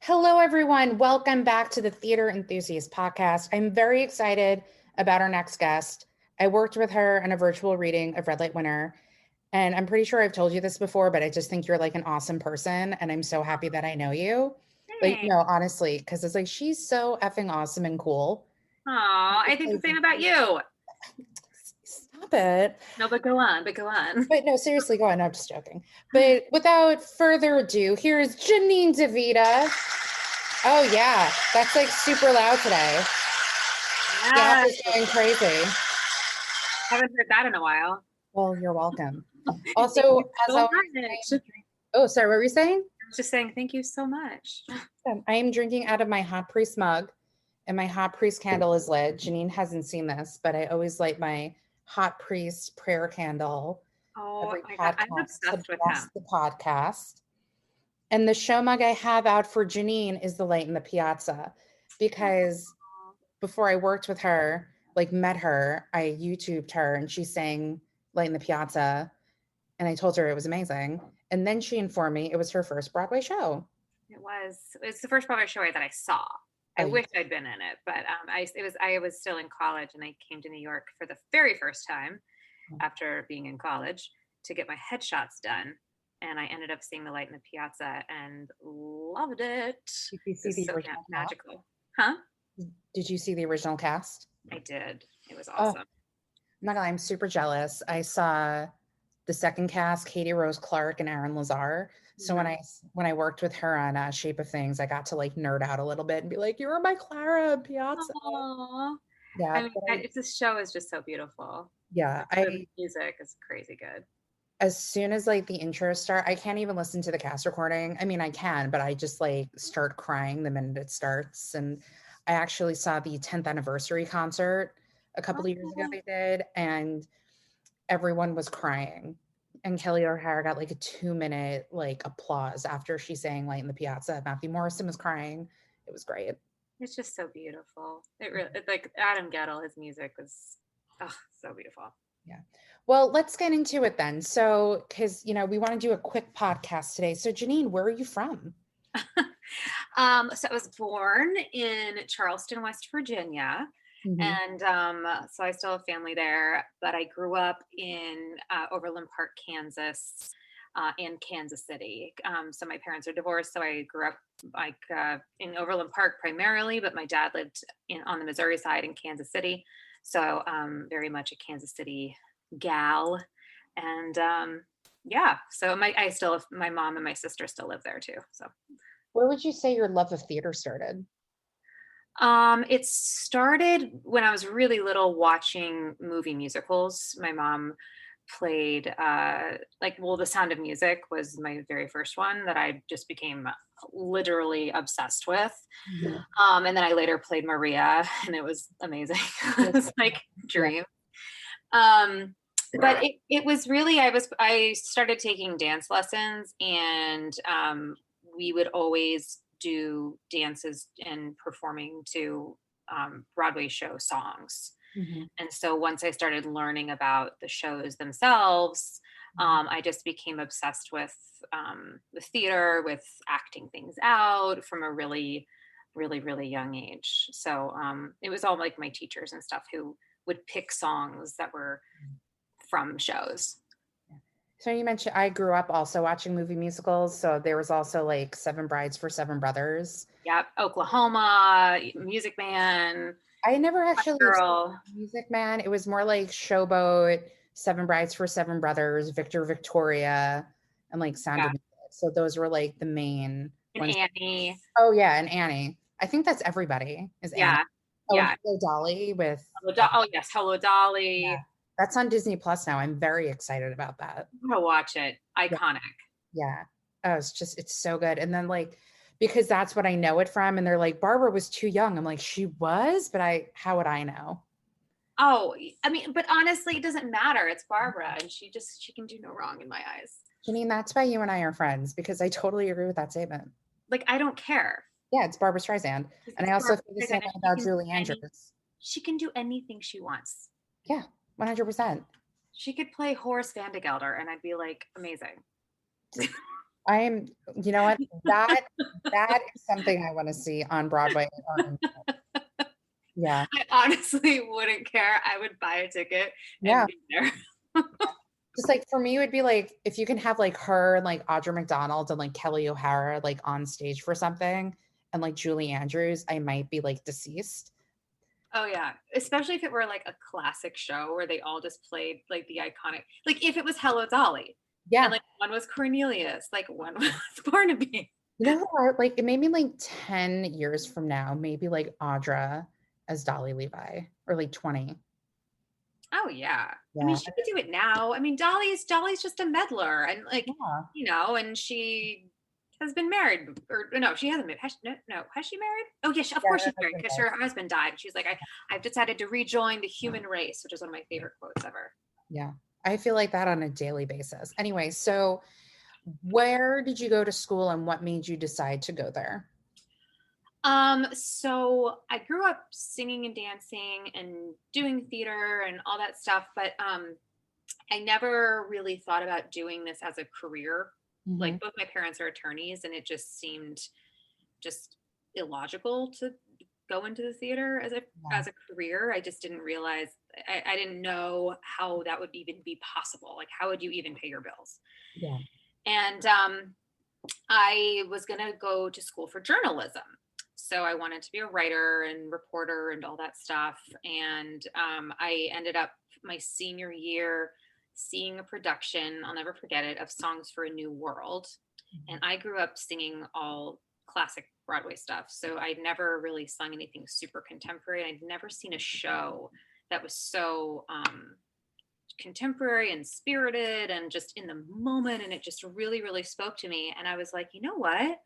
Hello, everyone. Welcome back to the Theater Enthusiast podcast. I'm very excited about our next guest. I worked with her in a virtual reading of Red Light Winter, and I'm pretty sure I've told you this before, but I just think you're like an awesome person, and I'm so happy that I know you. Like, Hey. no, honestly, because it's like she's so effing awesome and cool. Aw, I think the same about you. Stop it. No, but go on, but go on. But no, seriously, go on. No, I'm just joking. But without further ado, here's Janine DiVita. Oh, yeah. That's like super loud today. The app Yes, is going crazy. haven't heard that in a while. Well, you're welcome. Thank Also, you as so always, much. oh, sorry, what were you saying? I was just saying thank you so much. I am drinking out of my hot priest mug, and my hot priest candle is lit. Janine hasn't seen this, but I always light my hot priest prayer candle Oh every my God, I'm podcast to obsessed with bless him. the podcast. And the show mug I have out for Janine is the light in the piazza, because before I worked with her, like met her, I YouTubed her and she sang Light in the Piazza. And I told her it was amazing. And then she informed me it was her first Broadway show. It's the first Broadway show that I saw. I Oh, wish I'd been in it, but I was still in college and I came to New York for the very first time after being in college to get my headshots done. And I ended up seeing the light in the piazza and loved it. did you It see was the so original cast? magical. Huh? Did you see the original cast? I did. It was Oh, awesome. I'm not gonna lie, I'm super jealous. I saw the second cast, Katie Rose Clark and Aaron Lazar. So when Mhm. I worked with her on Shape of Things, I got to like nerd out a little bit and be like, "You were my Clara Piazza." Aw. Yeah, I mean, but this show is just so beautiful. yeah, The music is crazy good. as soon as like the intro start, I can't even listen to the cast recording. I mean, I can, but I just like start crying the minute it starts. And I actually saw the 10th anniversary concert a couple of years ago Oh, they did, and everyone was crying. And Kelly O'Hara got like a 2 minute like applause after she sang Light in the Piazza. Matthew Morrison was crying. It was great. it's just so beautiful. Like Adam Gettle, his music was so beautiful. Yeah. Well, let's get into it then. So, because, we want to do a quick podcast today. So, Janine, where are you from? So I was born in Charleston, West Virginia. Mhm. And so I still have family there, but I grew up in Overland Park, Kansas, and Kansas City. So my parents are divorced, so I grew up like in Overland Park primarily, but my dad lived on the Missouri side in Kansas City. So very much a Kansas City gal. And yeah, so my mom and my sister still live there too. So Where would you say your love of theater started? it started when I was really little watching movie musicals. My mom played The Sound of Music was my very first one that I just became literally obsessed with. Mhm. And then I later played Maria and it was amazing. It Yes. was like Yeah. dream. Um but it was really I started taking dance lessons and we would always do dances and performing to Broadway show songs. Mhm. And so once I started learning about the shows themselves, I just became obsessed with theater, with acting things out from a really, really, really young age. So it was all like my teachers and stuff who would pick songs that were from shows. So you mentioned I grew up also watching movie musicals. So there was also like Seven Brides for Seven Brothers. Yep, Oklahoma, Music Man, I never actually saw Girl. Music Man. It was more like Showboat, Seven Brides for Seven Brothers, Victor Victoria, and like Sound Yeah, of Music. So those were like the main and ones. Annie. Oh yeah, and Annie. I think that's everybody is Annie. Yeah, Oh, and yeah. Hello Dolly with Oh yes, Hello yeah. Dolly. That's on Disney Plus now. I'm very excited about that. I'm gonna watch it. Yeah. Iconic. Yeah. Oh, it's so good. And then like because that's what I know it from. And they're like, Barbara was too young. I'm like, she was, but how would I know? Oh, I mean, but honestly, it doesn't matter. It's Barbara, and she can do no wrong in my eyes. Janine, that's why you and I are friends, because I totally agree with that statement. Like I don't care. Yeah, it's Barbara Streisand. And It's I also Barbara feel the Streisand, same and way about Julie Andrews. she can do anything she wants. Yeah, 100%. She could play Horace Vandegelder, and I'd be like, amazing. You know what? That is something I want to see on Broadway yeah. I honestly wouldn't care. I would buy a ticket and Yeah. be there. Just like for me, it would be like if you can have like her and like Audra McDonald and like Kelly O'Hara like on stage for something and like Julie Andrews, I might be like deceased. Oh yeah, especially if it were like a classic show where they all just played like the iconic, like if it was Hello Dolly, and Yeah. like one was Cornelius, like one was Barnaby. You know who like it made me like 10 years from now, maybe like Audra as Dolly Levi or like 20. Oh yeah, I mean Yeah. she could do it now. I mean Dolly's just a meddler, and like Yeah. and she has been married, or no, she hasn't been. No, has she married? Oh yes, of Yeah, course her she's married husband because died. her husband died. She's like, I've decided to rejoin the human race, which is one of my favorite quotes ever. Yeah. I feel like that on a daily basis. Anyway, so where did you go to school and what made you decide to go there? So I grew up singing and dancing and doing theater and all that stuff, but I never really thought about doing this as a career. Mhm. Like both my parents are attorneys, and it just seemed just illogical to go into the theater Yeah. as a career. I just didn't realize I didn't know how that would even be possible. Like how would you even pay your bills? Yeah. And I was going to go to school for journalism. So I wanted to be a writer and reporter and all that stuff. And I ended up my senior year seeing a production, I'll never forget it, of Songs for a New World. And Mhm. I grew up singing all classic Broadway stuff. So I'd never really sung anything super contemporary. I'd never seen a show that was so contemporary and spirited and just in the moment, and it just really really spoke to me, and I was like, you know what,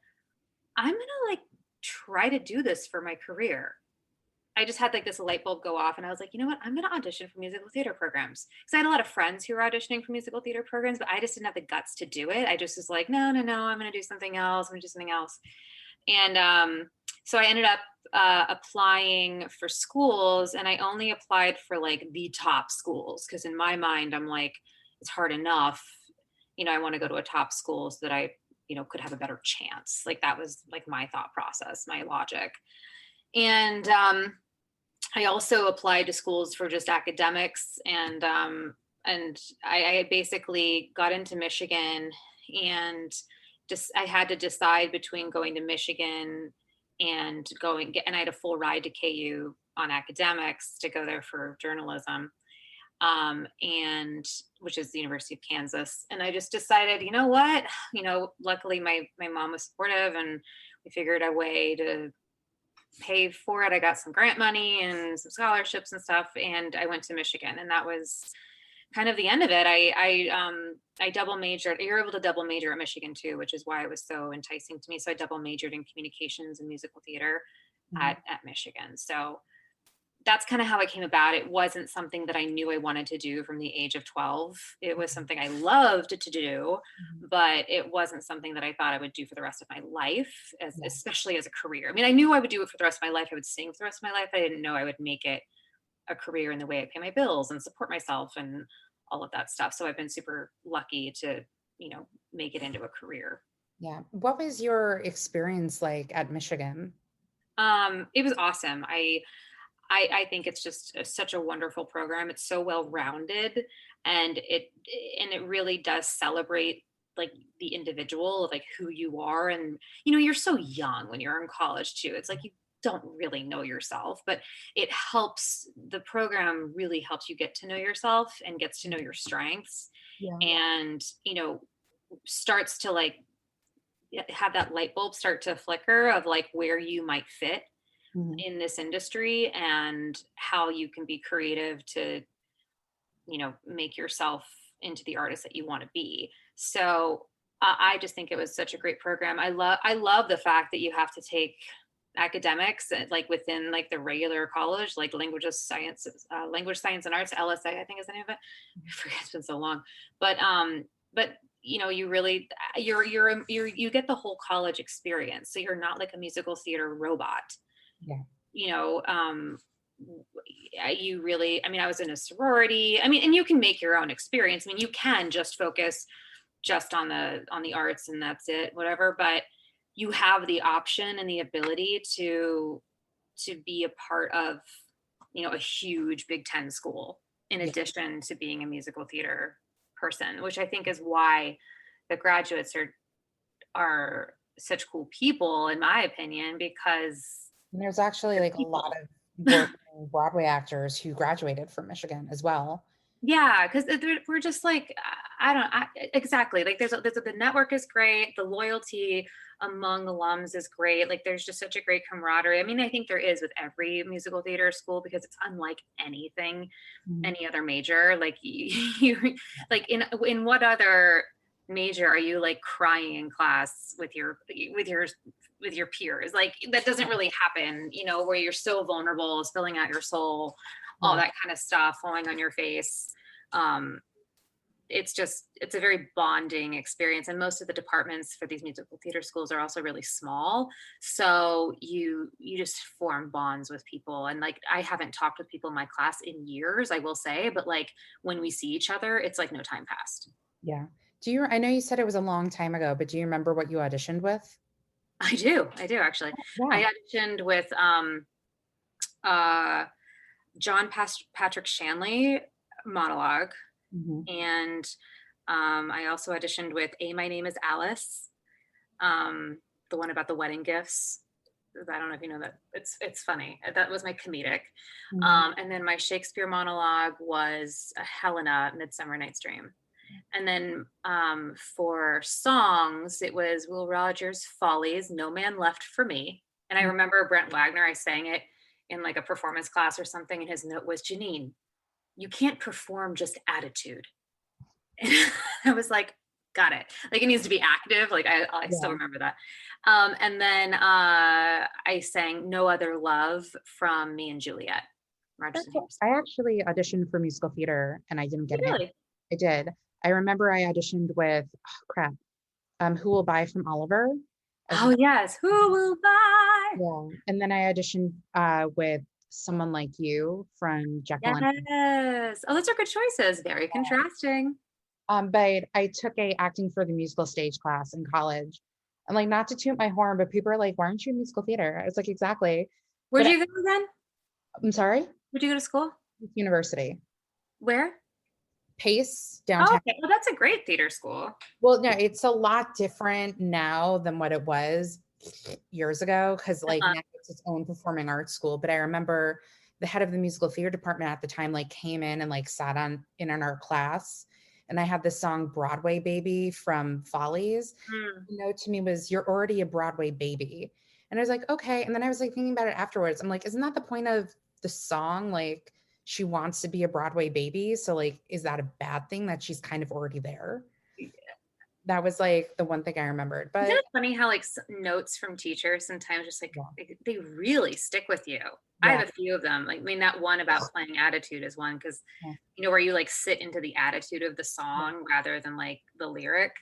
I'm gonna like try to do this for my career. I just had like this light bulb go off, and I was like, you know what, I'm gonna audition for musical theater programs, because I had a lot of friends who were auditioning for musical theater programs, but I just didn't have the guts to do it. I just was like, no no no, I'm gonna do something else, I'm gonna do something else. And so I ended up applying for schools, and I only applied for like the top schools because in my mind, I'm like, it's hard enough. I want to go to a top school so that I, could have a better chance. Like that was like my thought process, my logic. And I also applied to schools for just academics, and I basically got into Michigan, and just I had to decide between going to Michigan and and I had a full ride to KU on academics to go there for journalism, and which is the University of Kansas. And I just decided, you know what, luckily my mom was supportive, and we figured a way to pay for it. I got some grant money and some scholarships and stuff, and I went to Michigan, and that was kind of the end of it. I double majored. You're able to double major at Michigan too, which is why it was so enticing to me. So I double majored in communications and musical theater Mhm. at Michigan. So that's kind of how it came about. It wasn't something that I knew I wanted to do from the age of 12. It was something I loved to do, Mhm. but it wasn't something that I thought I would do for the rest of my life, Yeah. especially as a career. I mean, I knew I would do it for the rest of my life. I would sing for the rest of my life. I didn't know I would make it a career in the way I pay my bills and support myself and all of that stuff. So I've been super lucky to, make it into a career. Yeah. What was your experience like at Michigan? It was awesome. I think it's just such a wonderful program. It's so well rounded, and it really does celebrate like the individual, like who you are. And you're so young when you're in college too. It's like you don't really know yourself, but the program really helps you get to know yourself and gets to know your strengths, Yeah. and starts to like have that light bulb start to flicker of like where you might fit Mhm. in this industry and how you can be creative to make yourself into the artist that you want to be. So I just think it was such a great program. I love the fact that you have to take academics like within like the regular college, like language science and arts, LSA I think is the name of it. I forget, it's been so long. But you really you get the whole college experience, so you're not like a musical theater robot. Yeah. you know um you really, I mean, I was in a sorority, I mean, and you can make your own experience. I mean, you can just focus just on the arts and that's it, whatever. But you have the option and the ability to be a part of, a huge Big Ten school in Yeah. addition to being a musical theater person, which I think is why the graduates are such cool people, in my opinion, because And there's actually they're like a lot people. of working Broadway actors who graduated from Michigan as well. Yeah, because we're just like, I don't exactly, like the network is great, the loyalty among alums is great, like there's just such a great camaraderie. I mean, I think there is with every musical theater school because it's unlike anything, Mhm. any other major. Like you like in what other major are you like crying in class with your peers? Like that doesn't really happen, where you're so vulnerable, spilling out your soul, all Yeah. that kind of stuff falling on your face. um it's a very bonding experience, and most of the departments for these musical theater schools are also really small, so you just form bonds with people. And like, I haven't talked with people in my class in years, I will say, but like when we see each other, it's like no time passed. Yeah. I know you said it was a long time ago, but do you remember what you auditioned with? I do actually. Yeah. I auditioned with uh Patrick Shanley monologue, Mhm. and I also auditioned with My Name is Alice, the one about the wedding gifts. I don't know if you know that. It's funny. That was my comedic. Mhm. And then my Shakespeare monologue was Helena, Midsummer Night's Dream. And then for songs, it was Will Rogers' Follies, No Man Left for Me. And I remember Brent Wagner, I sang it in like a performance class or something, and his note was, Janine, you can't perform just attitude. And I was like, got it. Like it needs to be active. Like I still Yeah. remember that. And then I sang No Other Love from Me and Juliet. Rodgers and Hammerstein. I actually auditioned for musical theater and I didn't get in. Really? I did. I remember I auditioned with, oh, crap, Who Will Buy from Oliver as Oh yes. Who will buy? yeah. And then I auditioned with Someone Like You from Jekyll and Hyde. Yes. Oh, those are good choices. Very contrasting. But I took a acting for the musical stage class in college. And like, not to toot my horn, but people are like, why aren't you in musical theater? I was like, exactly. Where'd But you go again? I'm sorry, Where'd you go to school? university. Where? Pace Oh, downtown. okay. Well, that's a great theater school. Well, no, it's a lot different now than what it was years ago because like Uh-huh. now it's its own performing arts school. But I remember the head of the musical theater department at the time like came in and like sat in our class, and I had this song Broadway Baby from Follies. Mm. You know, to me was you're already a Broadway baby. And I was like, okay. And then I was like thinking about it afterwards. I'm like, isn't that the point of the song? Like she wants to be a Broadway baby. So like, is that a bad thing that she's kind of already there? That was like the one thing I remembered. Isn't But it funny how like notes from teachers sometimes just like yeah, they really stick with you? I yeah, have a few of them. Like, I mean, that one about playing attitude is one because yeah, where you like sit into the attitude of the yeah. song rather than like the lyric.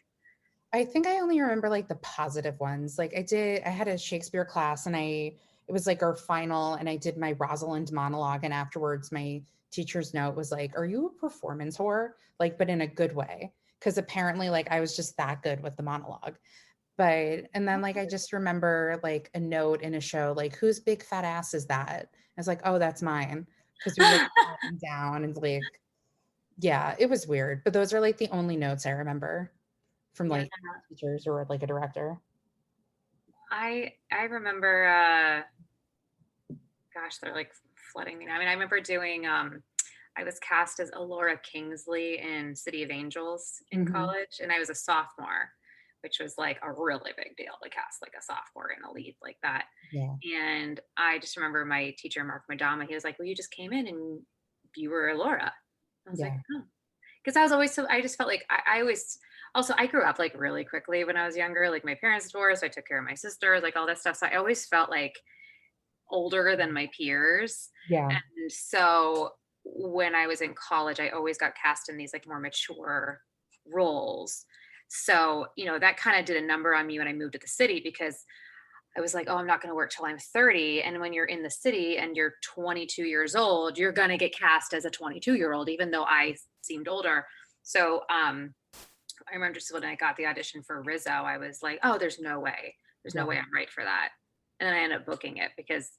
I think I only remember like the positive ones. Like I had a Shakespeare class and it was like our final and I did my Rosalind monologue. And afterwards my teacher's note was like, are you a performance whore? Like, but in a good way. Cause apparently like I was just that good with the monologue. And then like I just remember like a note in a show, like, whose big fat ass is that? I was like, oh, that's mine. Cause we like sat down and like, yeah, it was weird. But those are like the only notes I remember from Yeah, like teachers or like a director. I remember. Gosh, they're like flooding me now. I mean, I remember doing. I was cast as Alora Kingsley in City of Angels in Mhm. college, and I was a sophomore, which was like a really big deal to cast like a sophomore in a lead like that. Yeah. And I just remember my teacher, Mark Madama, he was like, well, you just came in and you were Laura. I was like, Yeah. oh. Because I was always so, I just felt like I always, also, I grew up like really quickly when I was younger. Like my parents divorced, I took care of my sister, like all that stuff. So I always felt like older than my peers. Yeah. And so when I was in college, I always got cast in these like more mature roles. So, that kind of did a number on me when I moved to the city because I was like, oh, I'm not going to work till I'm 30. And when you're in the city and you're 22 years old, you're going to get cast as a 22-year-old, even though I seemed older. So I remember just when I got the audition for Rizzo, I was like, oh, there's no way. There's no way I'm right for that. And then I ended up booking it because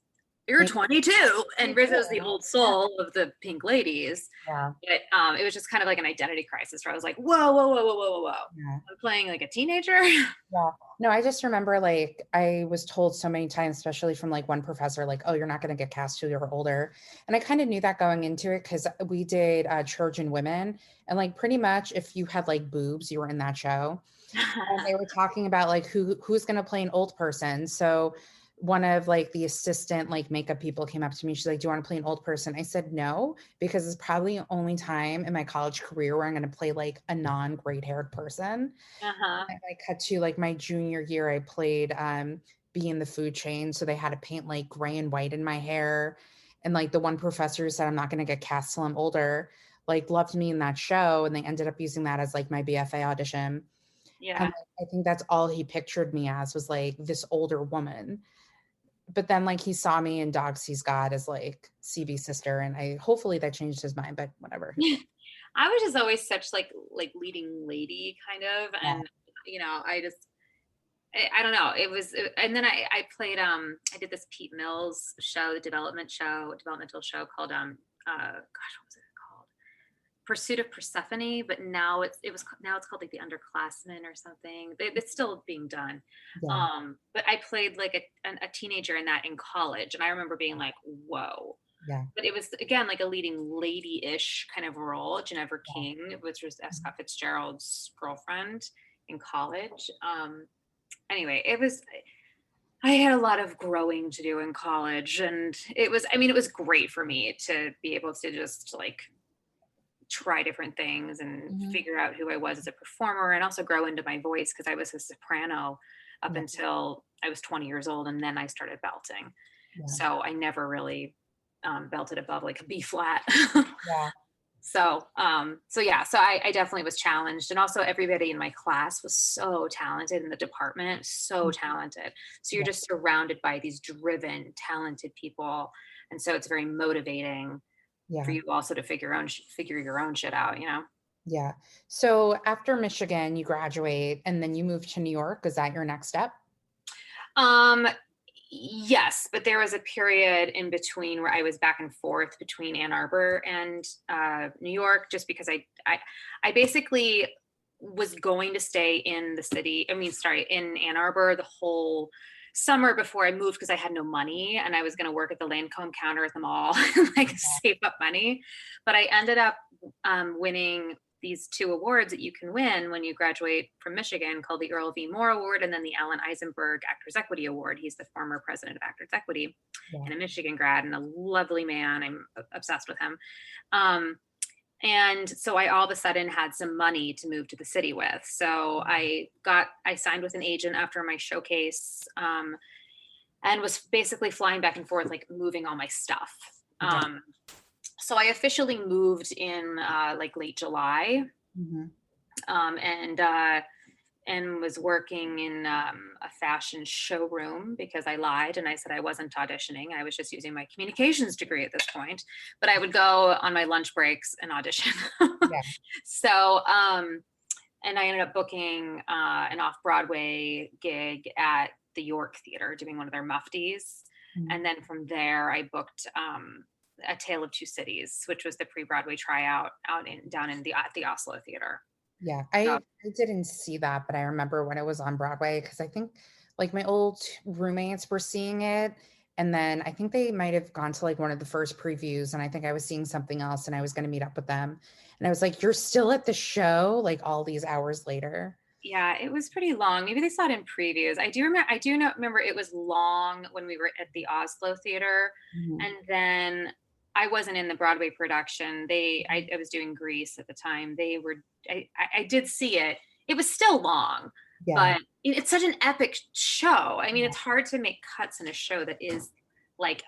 you're 22 and Rizzo's the old soul of the Pink Ladies. Yeah. But it was just kind of like an identity crisis where I was like, whoa, whoa, whoa, whoa, whoa, whoa, whoa. Yeah. I'm playing like a teenager. Yeah. No, I just remember like I was told so many times, especially from like one professor, like, oh, you're not going to get cast till you're older. And I kind of knew that going into it because we did Trojan Women. And like pretty much if you had like boobs, you were in that show. And they were talking about like who's going to play an old person. So one of like the assistant like makeup people came up to me. She's like, do you want to play an old person? I said no, because it's probably the only time in my college career where I'm going to play like a non-gray haired person. Uh-huh. I cut to like my junior year, I played Bee in the Food Chain. So they had to paint like gray and white in my hair. And like the one professor who said I'm not going to get cast till I'm older, like loved me in that show. And they ended up using that as like my BFA audition. Yeah. And I think that's all he pictured me as was like this older woman. But then like he saw me in Dog Sees God as like CB's sister. And I hopefully that changed his mind, but whatever. I was just always such like leading lady kind of. And, I don't know. And then I played, I did this Pete Mills show, the developmental show called, gosh, what was it called? Pursuit of Persephone, but now it's called like The Underclassmen or something. It's still being done. Yeah. But I played like a teenager in that in college, and I remember being like, whoa. Yeah. But it was again like a leading lady-ish kind of role, Ginevra King, which was F. Scott Fitzgerald's girlfriend in college. Anyway, I had a lot of growing to do in college, and it was great for me to be able to just like try different things and figure out who I was as a performer, and also grow into my voice because I was a soprano up until I was 20 years old, and then I started belting. Yeah. So I never really belted above like a B flat. Yeah. So I definitely was challenged, and also everybody in my class was so talented in the department, so talented. So you're just surrounded by these driven, talented people, and so it's very motivating for you also to figure your own shit out, you know? Yeah. So after Michigan, you graduate and then you move to New York. Is that your next step? Yes, but there was a period in between where I was back and forth between Ann Arbor and New York, just because I basically was going to stay in the city. In Ann Arbor the whole summer before I moved because I had no money, and I was going to work at the Lancome counter at the mall, like save up money. But I ended up winning these two awards that you can win when you graduate from Michigan, called the Earl V. Moore Award and then the Alan Eisenberg Actors Equity Award. He's the former president of Actors Equity and a Michigan grad and a lovely man. I'm obsessed with him. And so I all of a sudden had some money to move to the city with. So I signed with an agent after my showcase, and was basically flying back and forth, like moving all my stuff. So I officially moved in like late July, and was working in a fashion showroom because I lied and I said I wasn't auditioning. I was just using my communications degree at this point, but I would go on my lunch breaks and audition. So, and I ended up booking an off-Broadway gig at the York Theater, doing one of their muftis. And then from there, I booked A Tale of Two Cities, which was the pre-Broadway tryout down in the Oslo Theater. Yeah, I didn't see that, but I remember when it was on Broadway because I think like my old roommates were seeing it, and then I think they might have gone to like one of the first previews, and I think I was seeing something else, and I was going to meet up with them, and I was like, "You're still at the show, like all these hours later." Yeah, it was pretty long. Maybe they saw it in previews. I do remember it was long when we were at the Oslo Theater, and then I wasn't in the Broadway production. I was doing Grease at the time. I did see it. It was still long, but it's such an epic show. I mean, it's hard to make cuts in a show that is like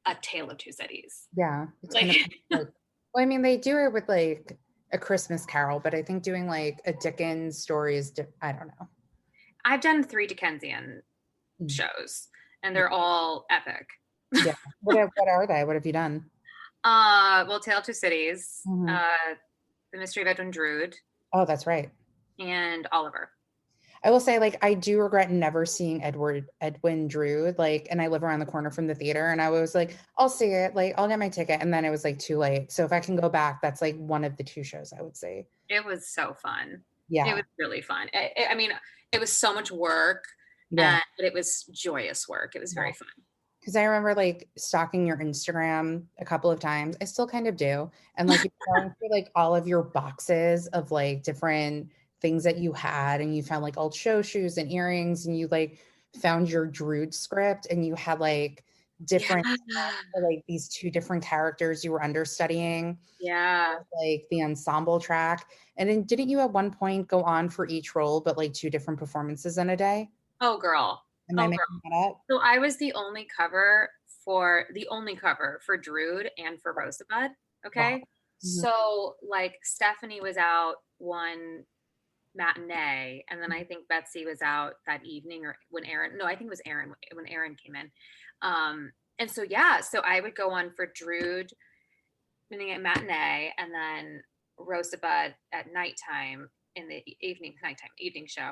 A Tale of Two Cities. Yeah. It's kind of like, well, I mean, they do it with like A Christmas Carol, but I think doing like a Dickens story is, I don't know. I've done 3 Dickensian shows, and they're all epic. Yeah. What are they? What have you done? Well, Tale of Two Cities, The Mystery of Edwin Drood. Oh, that's right. and Oliver. I will say, like, I do regret never seeing Edwin Drood, like, and I live around the corner from the theater, and I was like, I'll see it, like, I'll get my ticket, and then it was like too late. So if I can go back, that's like one of the two shows I would say. It was so fun. It Yeah, was really fun. I mean, it was so much work, yeah, but it was joyous work. It was yeah. very fun. Because I remember like stalking your Instagram a couple of times. I still kind of do. And like you're going through like all of your boxes of like different things that you had, and you found like old show shoes and earrings, and you like found your Drood script, and you had like Yeah. different like these two different characters you were understudying, Yeah. like the ensemble track. And then didn't you at one point go on for each role, but like two different performances in a day? Oh, girl. Am I Oh, girl. making that up? So I was the only cover for Drood and for Rosebud. Wow. Okay. Mhm. So like Stephanie was out one matinee, and then I think Betsy was out that evening, or when Aaron, no, I think it was Aaron when Aaron came in. And so yeah, so I would go on for Drood meaning at matinee, and then Rosebud at nighttime in the nighttime evening show.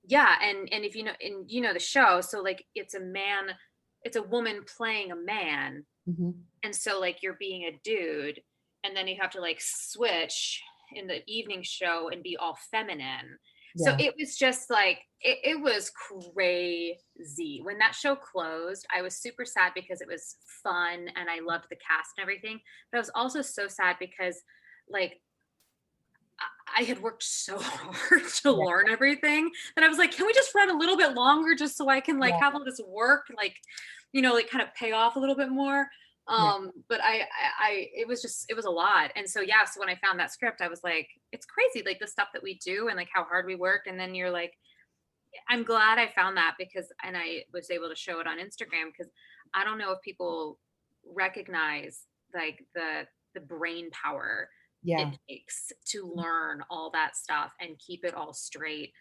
Yeah, and if you know, and you know the show, so like it's a woman playing a man, Mhm. and so like you're being a dude, and then you have to like switch in the evening show and be all feminine. So Yeah. it was just like it was crazy. When that show closed, I was super sad because it was fun and I loved the cast and everything. But I was also so sad because like I had worked so hard to Yeah. learn everything that I was like, can we just run a little bit longer just so I can like Yeah. have all this work, like, like kind of pay off a little bit more. Yeah. But it was just, it was a lot. And so, yeah, so when I found that script, I was like, it's crazy, like the stuff that we do and like how hard we work. And then you're like, I'm glad I found that and I was able to show it on Instagram because I don't know if people recognize like the brain power it Yeah. takes to learn all that stuff and keep it all straight.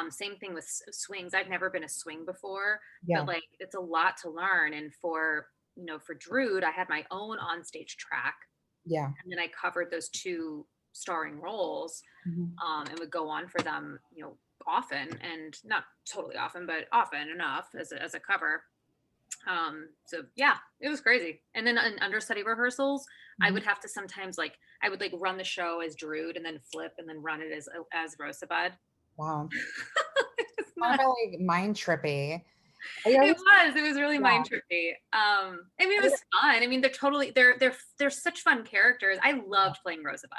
Same thing with swings. I've never been a swing before, but Yeah. like it's a lot to learn. And for Drood, I had my own onstage track, Yeah. and then I covered those two starring roles, Mhm. and would go on for them, often, and not totally often, but often enough as a cover. So yeah, it was crazy. And then in understudy rehearsals, I Mhm. would have to sometimes like I would like run the show as Drood and then flip and then run it as Rosebud. Wow. It's Kind not. of like mind trippy. I It always was. It was really yeah. mind trippy. I mean, it was fun. I mean, they're such fun characters. I loved playing Rosebud.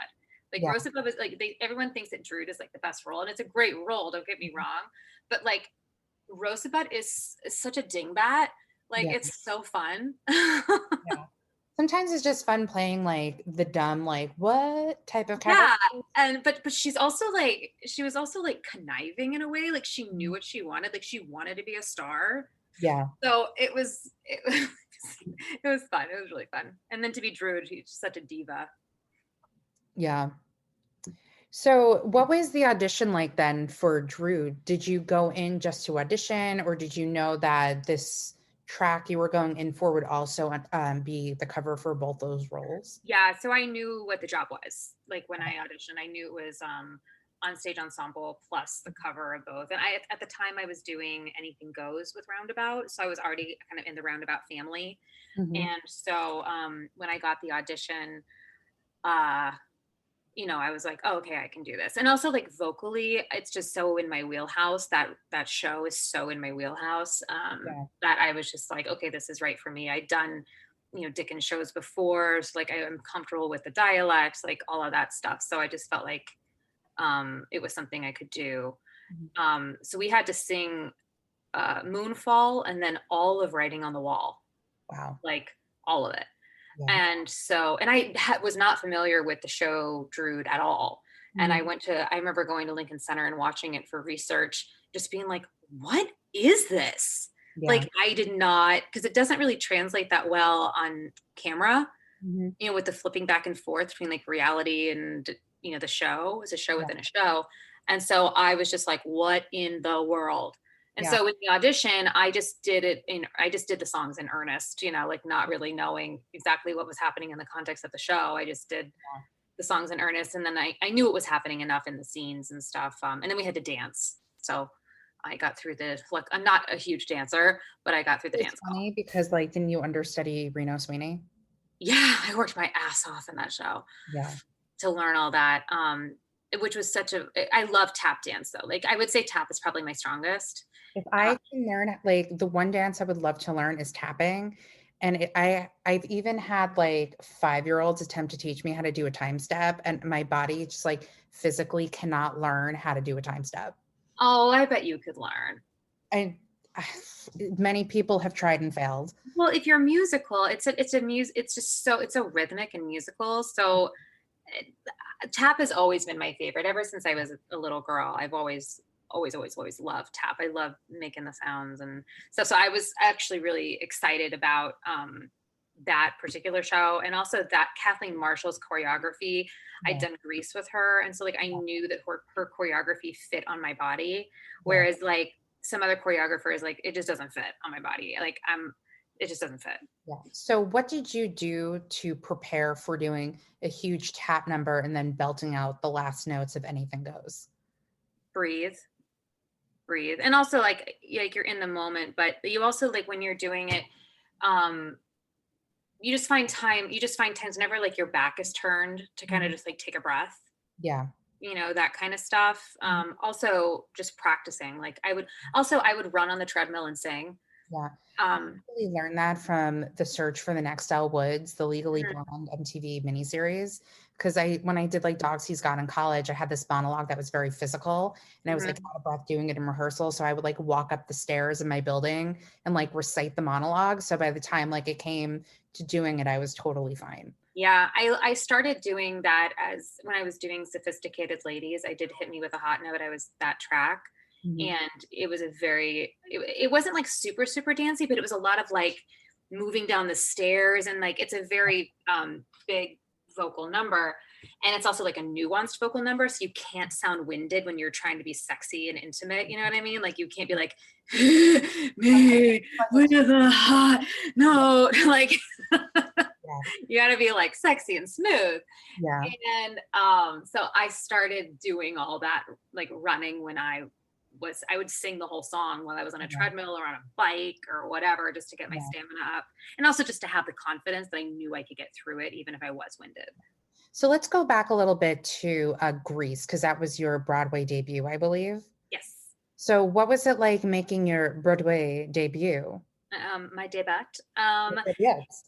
Like Yeah. Rosebud was like everyone thinks that Drood is like the best role, and it's a great role. Don't get me wrong, but like Rosebud is such a dingbat. Like Yeah. it's so fun. Yeah. Sometimes it's just fun playing like the dumb, like, what type of character? Yeah, and but she was also like conniving in a way. Like she knew Mhm. what she wanted. Like she wanted to be a star. Yeah. So it was fun. It was really fun. And then to be Drood, she's such a diva. Yeah. So, what was the audition like then for Drew? Did you go in just to audition, or did you know that this track you were going in for would also be the cover for both those roles? Yeah, so I knew what the job was. Like when I auditioned, I knew it was on stage ensemble plus the cover of both. And I at the time I was doing Anything Goes with Roundabout, so I was already kind of in the Roundabout family. Hmm. And so when I got the audition, uh I was like, oh, okay, I can do this. And also like vocally, it's just so in my wheelhouse. That show is so in my wheelhouse, Yeah. that I was just like, okay, this is right for me. I'd done, Dickens shows before. So like I am comfortable with the dialects, like all of that stuff. So I just felt like it was something I could do. Mhm. So we had to sing Moonfall and then all of Writing on the Wall, Wow. like all of it. Yeah. And so, and I was not familiar with the show Drood at all. And Mhm. I remember going to Lincoln Center and watching it for research, just being like, what is this? Yeah. Like, I did not, because it doesn't really translate that well on camera, Mhm. with the flipping back and forth between like reality and, the show. It's a show Yeah. within a show. And so I was just like, what in the world? And Yeah. so in the audition, I just did the songs in earnest, like not really knowing exactly what was happening in the context of the show. I just did the songs in earnest. And then I knew it was happening enough in the scenes and stuff. And then we had to dance. So I got through like, I'm not a huge dancer, but I got through the It's dance call. funny because like, didn't you understudy Reno Sweeney? Yeah, I worked my ass off in that show Yeah. to learn all that. Which was I love tap dance though. Like I would say tap is probably my strongest. If Uh, I can learn, like the one dance I would love to learn is tapping. And I've even had like 5-year-olds attempt to teach me how to do a time step, and my body just like physically cannot learn how to do a time step. oh, I bet you could learn. I, many people have tried and failed. Well, if you're musical, it's just so it's so rhythmic and musical. So tap has always been my favorite ever since I was a little girl. I've always loved tap. I love making the sounds and stuff. So I was actually really excited about that particular show, and also that Kathleen Marshall's choreography. I'd done Grease with her, and so like I knew that her choreography fit on my body, whereas like some other choreographers, like it just doesn't fit on my body. Like it just doesn't fit. Yeah. So what did you do to prepare for doing a huge tap number and then belting out the last notes of Anything Goes? Breathe, and also like you're in the moment, but you also like when you're doing it, you just find times whenever like your back is turned to kind of just like take a breath. Yeah. That kind of stuff. Also just practicing. Like I would run on the treadmill and sing. Yeah. Um, We learned that from The Search for the Next Elle Woods, the Legally Blonde MTV miniseries. Because when I did like Dogs He's Got in college, I had this monologue that was very physical, and I was like out of breath doing it in rehearsal. So I would like walk up the stairs in my building and like recite the monologue. So by the time like it came to doing it, I was totally fine. yeah, I started doing that as when I was doing Sophisticated Ladies. I did Hit Me with a Hot Note. I was that track. And it was it wasn't like super, super dancey, but it was a lot of like moving down the stairs, and like, it's a very big vocal number. And it's also like a nuanced vocal number. So you can't sound winded when you're trying to be sexy and intimate. You know what I mean? Like you can't be like, me with a hot note. Like you gotta be like sexy and smooth. Yeah. And so I started doing all that, like running when I would sing the whole song while I was on a treadmill or on a bike or whatever, just to get my stamina up. And also just to have the confidence that I knew I could get through it, even if I was winded. So let's go back a little bit to Grease, because that was your Broadway debut, I believe. Yes. So what was it like making your Broadway debut? My debut. Yes.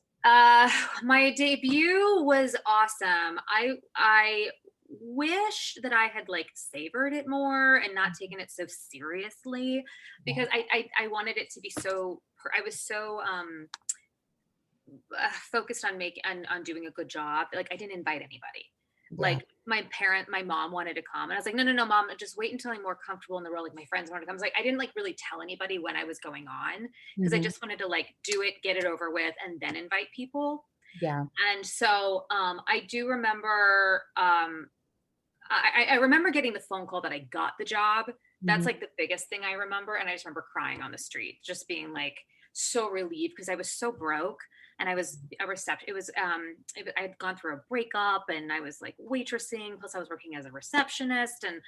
My debut was awesome. I wish that I had like savored it more and not taken it so seriously, because I wanted it to be so, I was so focused on on doing a good job. Like I didn't invite anybody. Like my mom wanted to come, and I was like, no, mom, just wait until I'm more comfortable in the role. Like my friends wanted to come. I was like, I didn't like really tell anybody when I was going on, because I just wanted to like do it, get it over with, and then invite people. Yeah. And so I do remember, I remember getting the phone call that I got the job. That's like the biggest thing I remember. And I just remember crying on the street, just being like so relieved, because I was so broke. And I was a reception. It was I had gone through a breakup, and I was like waitressing. Plus, I was working as a receptionist, and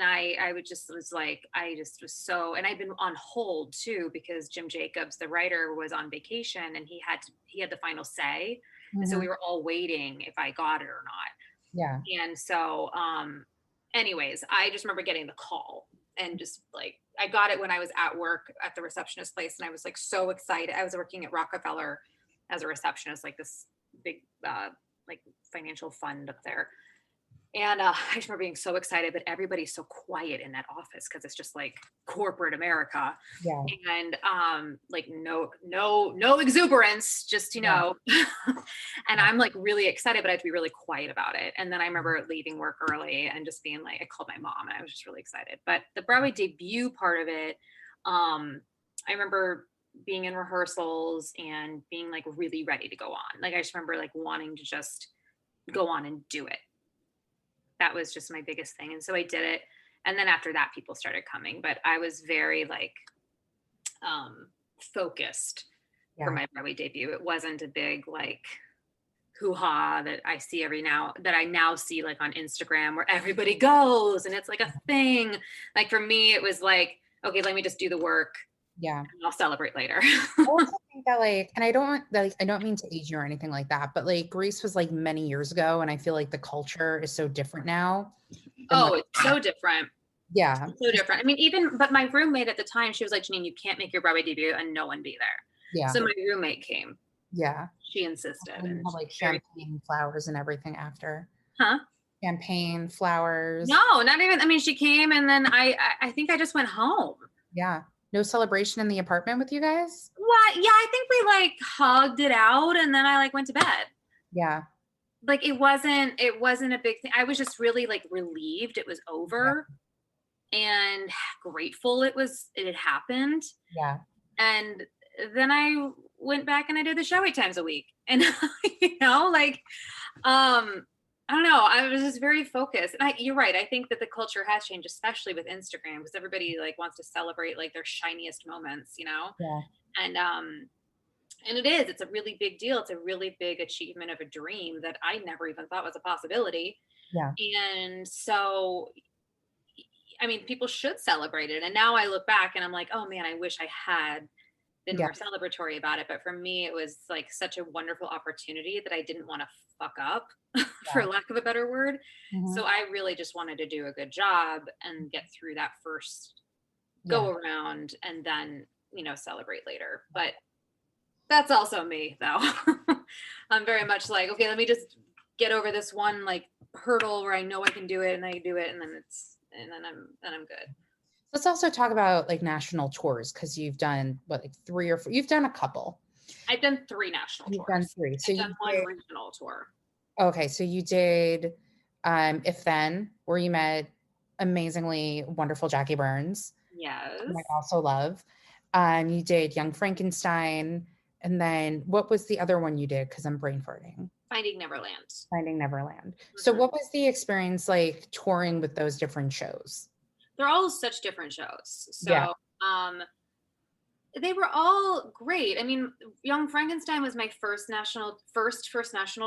I would just was like, I just was so. And I'd been on hold too, because Jim Jacobs, the writer, was on vacation, and he had the final say. And so we were all waiting if I got it or not. Yeah. And so, anyways, I just remember getting the call, and just like I got it when I was at work at the receptionist place, and I was like so excited. I was working at Rockefeller as a receptionist, like this big like financial fund up there. And I just remember being so excited, but everybody's so quiet in that office because it's just like corporate America. Yeah. And like no exuberance, just and I'm like really excited, but I have to be really quiet about it. And then I remember leaving work early and just being like, I called my mom, and I was just really excited. But the Broadway debut part of it, I remember being in rehearsals and being like really ready to go on. Like I just remember like wanting to just go on and do it. That was just my biggest thing. And so I did it. And then after that, people started coming, but I was very like focused for my Broadway debut. It wasn't a big like, hoo-ha that I see that I now see like on Instagram where everybody goes and it's like a thing. Like for me, it was like, okay, let me just do the work. Yeah. And I'll celebrate later. I also think that like, and I don't mean to age you or anything like that, but like Greece was like many years ago, and I feel like the culture is so different now. Oh, it's so different. Yeah. It's so different. I mean, but my roommate at the time, she was like, Janine, you can't make your Broadway debut and no one be there. Yeah. So my roommate came. Yeah. She insisted. And have like champagne flowers and everything after. Huh? Champagne flowers. No, not even. I mean, she came and then I think I just went home. Yeah. No celebration in the apartment with you guys? What? Yeah, I think we like hugged it out and then I like went to bed. Yeah. Like it wasn't a big thing. I was just really like relieved it was over and grateful it had happened. Yeah. And then I went back and I did the show 8 times a week. And you know, like I don't know. I was just very focused. And you're right. I think that the culture has changed, especially with Instagram, because everybody like wants to celebrate like their shiniest moments, you know? Yeah. And it's a really big deal. It's a really big achievement of a dream that I never even thought was a possibility. Yeah. And so, I mean, people should celebrate it. And now I look back and I'm like, oh man, I wish I had been more celebratory about it. But for me, it was like such a wonderful opportunity that I didn't want to fuck up, for lack of a better word. Mm-hmm. So I really just wanted to do a good job and get through that first go around and then, you know, celebrate later. But that's also me though. I'm very much like, okay, let me just get over this one like hurdle where I know I can do it and I do it. And then I'm good. Let's also talk about like national tours, because you've done what, like 3 or 4? You've done a couple. I've done 3 national tours. You've done 3. So I've done 1 regional tour. Okay, so you did If Then, where you met amazingly wonderful Jackie Burns. Yes. Whom I also love. You did Young Frankenstein, and then what was the other one you did? Because I'm brain farting. Finding Neverland. Mm-hmm. So what was the experience like touring with those different shows? They're all such different shows. So they were all great. I mean, Young Frankenstein was my first national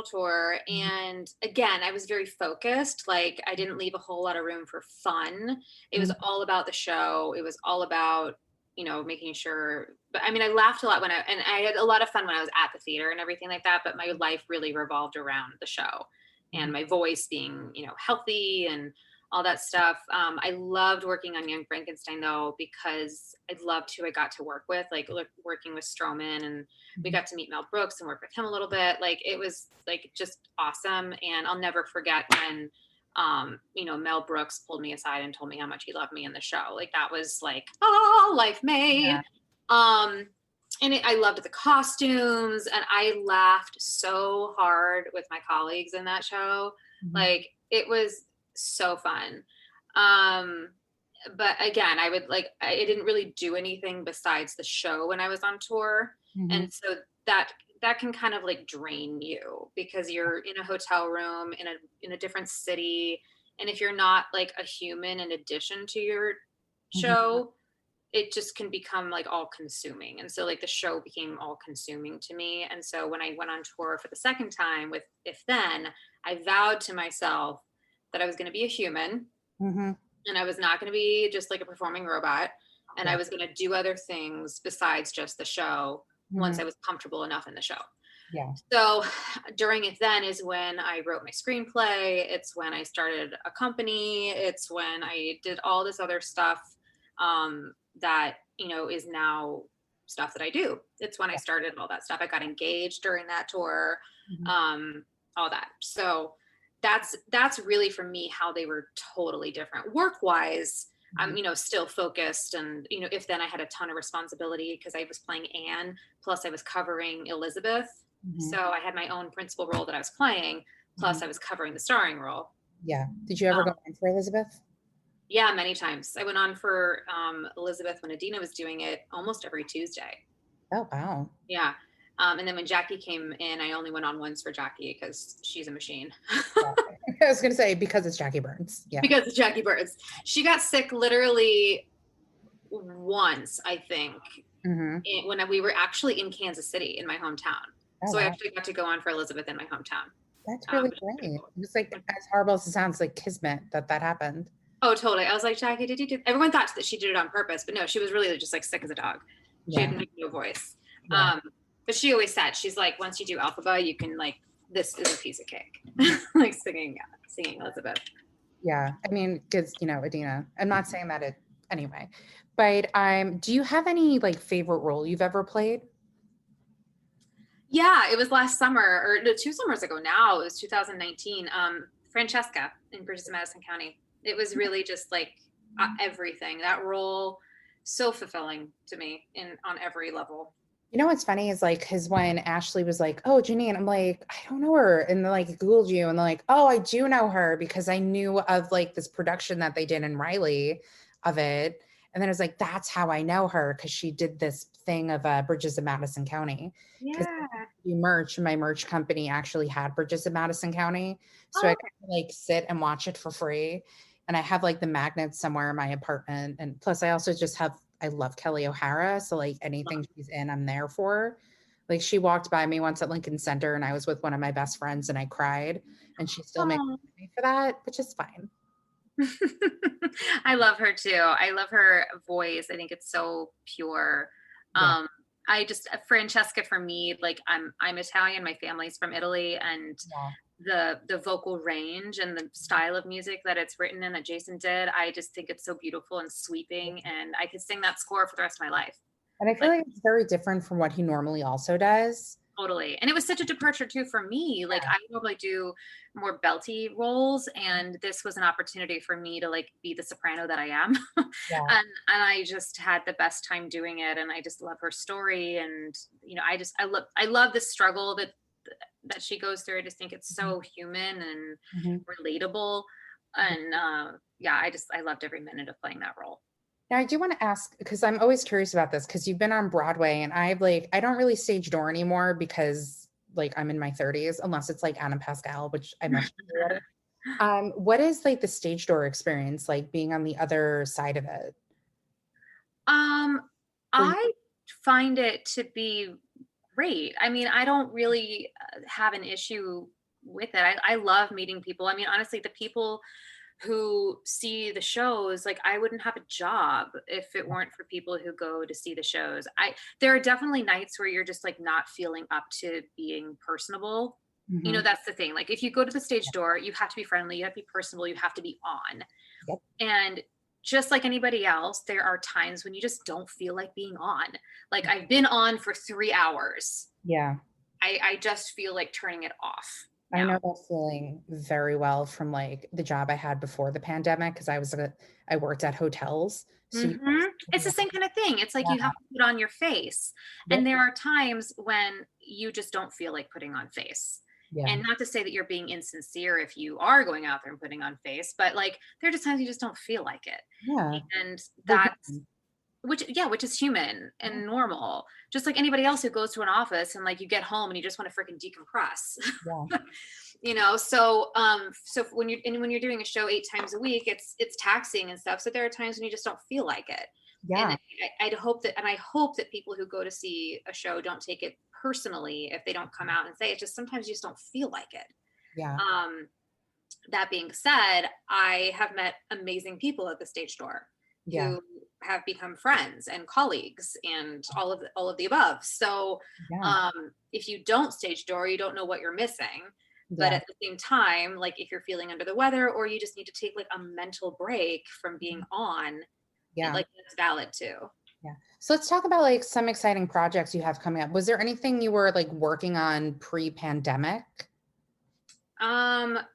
tour. And again, I was very focused. Like I didn't leave a whole lot of room for fun. It was all about the show. It was all about, you know, making sure, but I mean, I laughed a lot and I had a lot of fun when I was at the theater and everything like that, but my life really revolved around the show and my voice being, you know, healthy and all that stuff. I loved working on Young Frankenstein though, because I loved who I got to work with, like working with Stroman, and we got to meet Mel Brooks and work with him a little bit. Like it was like just awesome. And I'll never forget when, you know, Mel Brooks pulled me aside and told me how much he loved me in the show. Like that was like, oh, life made. Yeah. And I loved the costumes, and I laughed so hard with my colleagues in that show. Like it was so fun. But again, I didn't really do anything besides the show when I was on tour. And so that can kind of like drain you, because you're in a hotel room in a different city. And if you're not like a human in addition to your show, it just can become like all consuming. And so like the show became all consuming to me. And so when I went on tour for the second time with If Then, I vowed to myself that I was going to be a human, and I was not going to be just like a performing robot. And I was going to do other things besides just the show once I was comfortable enough in the show. Yeah. So during If Then is when I wrote my screenplay. It's when I started a company. It's when I did all this other stuff that, you know, is now stuff that I do. It's when I started all that stuff. I got engaged during that tour, all that. So that's really for me how they were totally different. Work-wise, I'm, you know, still focused, and, you know, If Then I had a ton of responsibility because I was playing Anne, plus I was covering Elizabeth. So I had my own principal role that I was playing, plus I was covering the starring role. Yeah. Did you ever go on for Elizabeth? Yeah, many times. I went on for Elizabeth when Adina was doing it almost every Tuesday. Oh, wow. Yeah. And then when Jackie came in, I only went on once for Jackie because she's a machine. I was going to say, because it's Jackie Burns. Yeah. Because it's Jackie Burns. She got sick literally once, I think, when we were actually in Kansas City in my hometown. Oh, So I wow. actually got to go on for Elizabeth in my hometown. That's really Which was pretty great. cool. It was like, as horrible as it sounds, like kismet that that happened. Oh, totally. I was like, Jackie, did you do? Everyone thought that she did it on purpose, but no, she was really just like sick as a dog. She Yeah. had no voice. Yeah. But she always said, she's like, once you do Alphaba, you can like, this is a piece of cake, like singing Elizabeth. Yeah. I mean, because, you know, Adina, I'm not saying that it anyway, but do you have any like favorite role you've ever played? Yeah, it was last summer, or no, 2 summers ago now. It was 2019. Francesca in Bridges, Madison County. It was really just like everything. That role, so fulfilling to me on every level. You know what's funny is like, because when Ashley was like, "Oh, Janine," I'm like, "I don't know her," and then like Googled you, and they're like, "Oh, I do know her because I knew of like this production that they did in Riley of it," and then I was like, "That's how I know her because she did this thing of Bridges of Madison County." Because Yeah. merch, my merch company actually had Bridges of Madison County, so I Oh, got to like sit and watch it for free, and I have like the magnets somewhere in my apartment, and plus I also just have I love Kelly O'Hara. So like anything she's in, I'm there for. Like she walked by me once at Lincoln Center and I was with one of my best friends and I cried and she still makes okay. me for that, which is fine. I love her too. I love her voice. I think it's so pure. Yeah. Um, I just Francesca for me, like I'm Italian, my family's from Italy, and Yeah. the vocal range and the style of music that it's written in that Jason did, I just think it's so beautiful and sweeping, and I could sing that score for the rest of my life. And I feel Like like it's very different from what he normally also does. totally. And it was such a departure too for me. Like I normally do more belty roles, and this was an opportunity for me to like be the soprano that I am. Yeah. And I just had the best time doing it, and I just love her story, and you know, I love the struggle that she goes through. I just think it's Mhm. so human and Mhm. relatable. And yeah, I loved every minute of playing that role. Now, I do want to ask because I'm always curious about this because you've been on Broadway and I've like, I don't really stage door anymore because like I'm in my 30s, unless it's like Anna Pascal, which I mentioned earlier. What is like the stage door experience like being on the other side of it? Um, For you? I find it to be great. I mean, I don't really have an issue with it. I love meeting people. I mean, honestly, the people who see the shows, like I wouldn't have a job if it weren't for people who go to see the shows. There are definitely nights where you're just like not feeling up to being personable. You know, Mhm. that's the thing. Like if you go to the stage door, you have to be friendly, you have to be personable, you have to be on. Yep. And just like anybody else, there are times when you just don't feel like being on. Like I've been on for 3 hours. Yeah. I just feel like turning it off I now. know that feeling very well from like the job I had before the pandemic because I worked at hotels. So you It's the same kind of thing. It's like you yeah. have to put on your face. And Yep. there are times when you just don't feel like putting on face. Yeah. And not to say that you're being insincere if you are going out there and putting on face, but like there are just times you just don't feel like it. Yeah. And We're that's human. which is human Yeah. and normal. Just like anybody else who goes to an office and like you get home and you just want to freaking decompress. Yeah. You know, so when you're doing a show 8 times a week, it's taxing and stuff, so there are times when you just don't feel like it. And Yeah. I hope that people who go to see a show don't take it personally if they don't come out and say it. Just sometimes you just don't feel like it. Yeah. um that being said, I have met amazing people at the stage door Yeah. who have become friends and colleagues and all of the above. So Yeah. if you don't stage door, you don't know what you're missing. But Yeah. at the same time, like if you're feeling under the weather or you just need to take like a mental break from being on, it Yeah. like that's valid too. Yeah. So let's talk about like some exciting projects you have coming up. Was there anything you were like working on pre-pandemic Um, that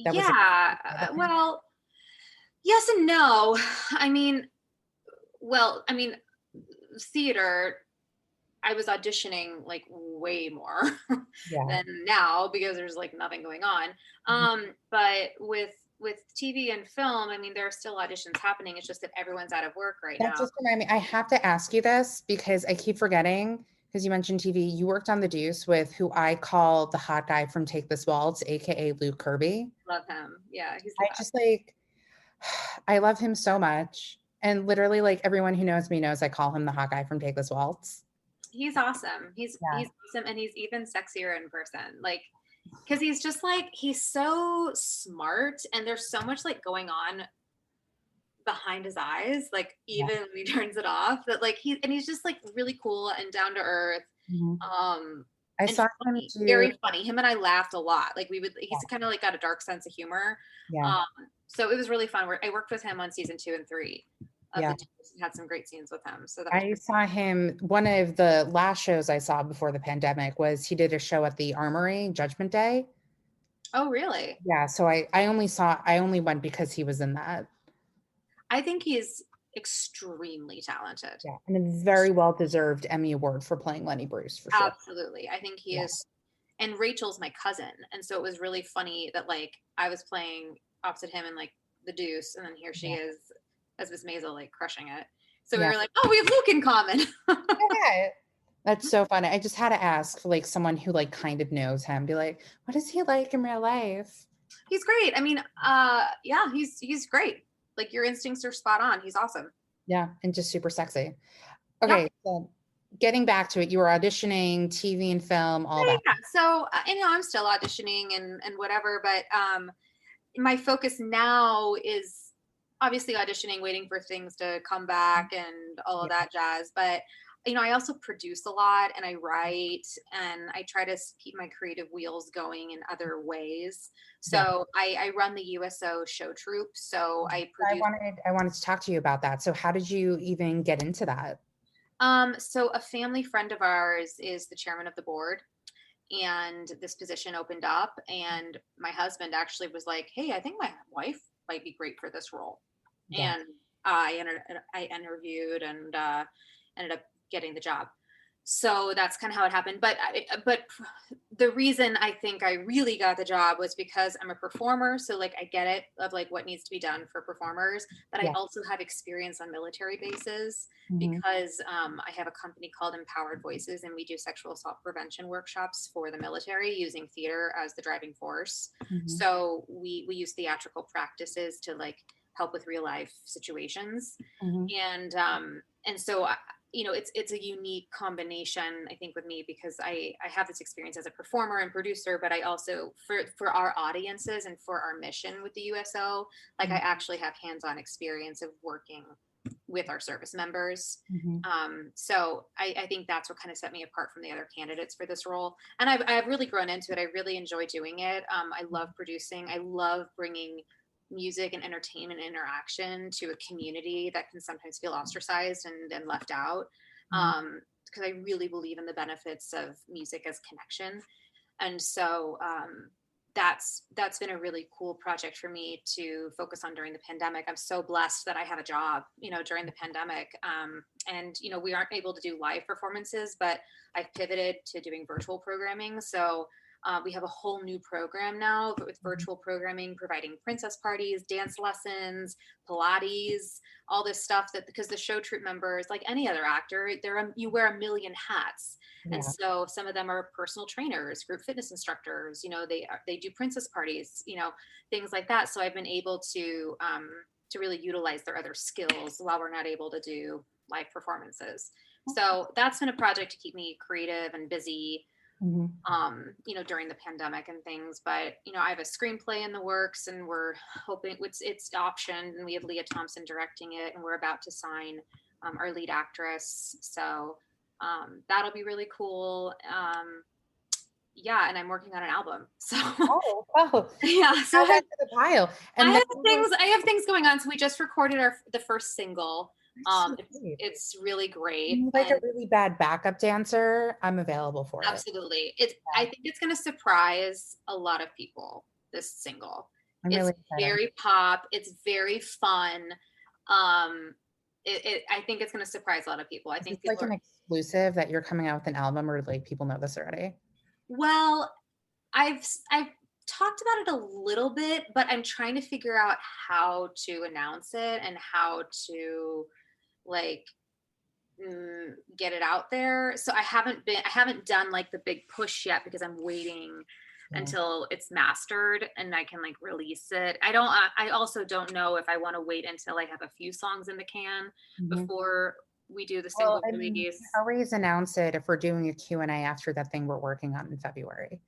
was yeah, exciting? well, yes and no. I mean, I mean, theater, I was auditioning like way more Yeah. than now because there's like nothing going on. Mhm. But with TV and film, I mean, there are still auditions happening. It's just that everyone's out of work right That now. just remind me, I have to ask you this because I keep forgetting because you mentioned TV. You worked on The Deuce with who I call the hot guy from Take This Waltz, aka Luke Kirby. Love him. Yeah, he's the I best. just like I love him so much. And literally like everyone who knows me knows I call him the hot guy from Take This Waltz. he's awesome. He's Yeah. awesome, and he's even sexier in person. Like, because he's just like, he's so smart, and there's so much like going on behind his eyes, like Yeah. even when he turns it off, that like he's just like really cool and down to earth. Mhm. Um I and saw him funny, do. very funny. Him and I laughed a lot. Like Yeah. he's kind of like got a dark sense of humor. Yeah. Um so it was really fun. I worked with him on season 2 and 3 of Yeah. the Deuce and had some great scenes with him. So that was I pretty. saw him, one of the last shows I saw before the pandemic was he did a show at the Armory, Judgment Day. Oh, really? Yeah, so I only went because he was in that. I think he's extremely talented. Yeah, and a very well-deserved Emmy Award for playing Lenny Bruce for sure. Absolutely. I think he Yeah. is. And Rachel's my cousin. And so it was really funny that like I was playing opposite him in like the Deuce, and then here she Yeah. is as Miss Maisel, like crushing it. So we Yeah. were like, oh, we have Luke in common. Yeah. That's so funny. I just had to ask like someone who like kind of knows him, be like, what is he like in real life? He's great. I mean, yeah, he's great. Like your instincts are spot on. He's awesome. Yeah, and just super sexy. Yeah. Okay, so getting back to it, you were auditioning, TV and film, all that. Yeah. So, I'm still auditioning and whatever, but my focus now is obviously auditioning, waiting for things to come back and all of Yeah. that jazz. But I also produce a lot, and I write, and I try to keep my creative wheels going in other ways. Yeah. So I run the USO show troupe. So I I produce. wanted to talk to you about that. So how did you even get into that? So a family friend of ours is the chairman of the board, and this position opened up, and my husband actually was like, hey, I think my wife might be great for this role. Yeah. And I interviewed and ended up getting the job. So that's kind of how it happened. But the reason I think I really got the job was because I'm a performer. So like I get it of like what needs to be done for performers, but I Yeah. also have experience on military bases Mhm. because I have a company called Empowered Voices, and we do sexual assault prevention workshops for the military using theater as the driving force. Mhm. So we use theatrical practices to like help with real life situations. Mhm. And so it's a unique combination, I think, with me, because I have this experience as a performer and producer, but I also for our audiences and for our mission with the USO, like I Mhm. actually have hands-on experience of working with our service members. Mhm. So I think that's what kind of set me apart from the other candidates for this role. And I've really grown into it. I really enjoy doing it. I love producing. I love bringing music and entertainment interaction to a community that can sometimes feel ostracized and left out. Mhm. Because I really believe in the benefits of music as connection. And so that's been a really cool project for me to focus on during the pandemic. I'm so blessed that I have a job, during the pandemic. And we aren't able to do live performances, but I've pivoted to doing virtual programming. So we have a whole new program now with virtual programming, providing princess parties, dance lessons, Pilates, all this stuff, that because the show troupe members, like any other actor, you wear a million hats. And Yeah. so some of them are personal trainers, group fitness instructors, they do princess parties, things like that. So I've been able to really utilize their other skills while we're not able to do live performances. So that's been a project to keep me creative and busy, Mhm. during the pandemic and things. But I have a screenplay in the works, and we're hoping it's optioned, and we have Leah Thompson directing it, and we're about to sign our lead actress. So that'll be really cool. Yeah, and I'm working on an album. So Oh, yeah, so add that to the pile. And then I have things going on. So we just recorded the first single. that's so It's sweet. it's really You great. need like a And really bad backup dancer. I'm available for it. absolutely. I think it's going to surprise a lot of people, this single. I'm It's really excited. very pop, it's very fun. I think it's going to surprise a lot of people. I Is think this like people an are. exclusive that you're coming out with an album, or like people know this already? Well, I've talked about it a little bit, but I'm trying to figure out how to announce it and how to like get it out there. So I haven't done like the big push yet, because I'm waiting Yeah. until it's mastered and I can like release it. I also don't know if I want to wait until I have a few songs in the can Mhm. before we do the Well, single I mean, we can release. always announce it if we're doing a Q&A after that thing we're working on in February.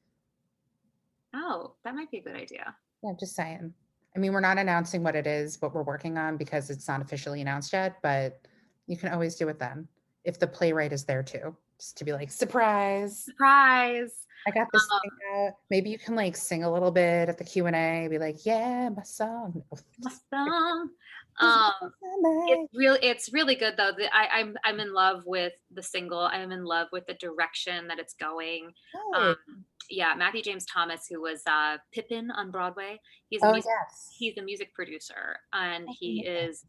Oh, that might be a good idea. Yeah, just saying. I mean, we're not announcing what it is, what we're working on because it's not officially announced yet, but you can always do it then if the playwright is there too, just to be like, surprise, Surprise. I got this thing out. Maybe you can like sing a little bit at the Q&A, be like, yeah, my song. Awesome. Um, it's really good though. I'm in love with the single. I'm in love with the direction that it's going. Um, Good. yeah, Matthew James Thomas, who was Pippin on Broadway, Oh, yes. he's a music producer, and That's he amazing. is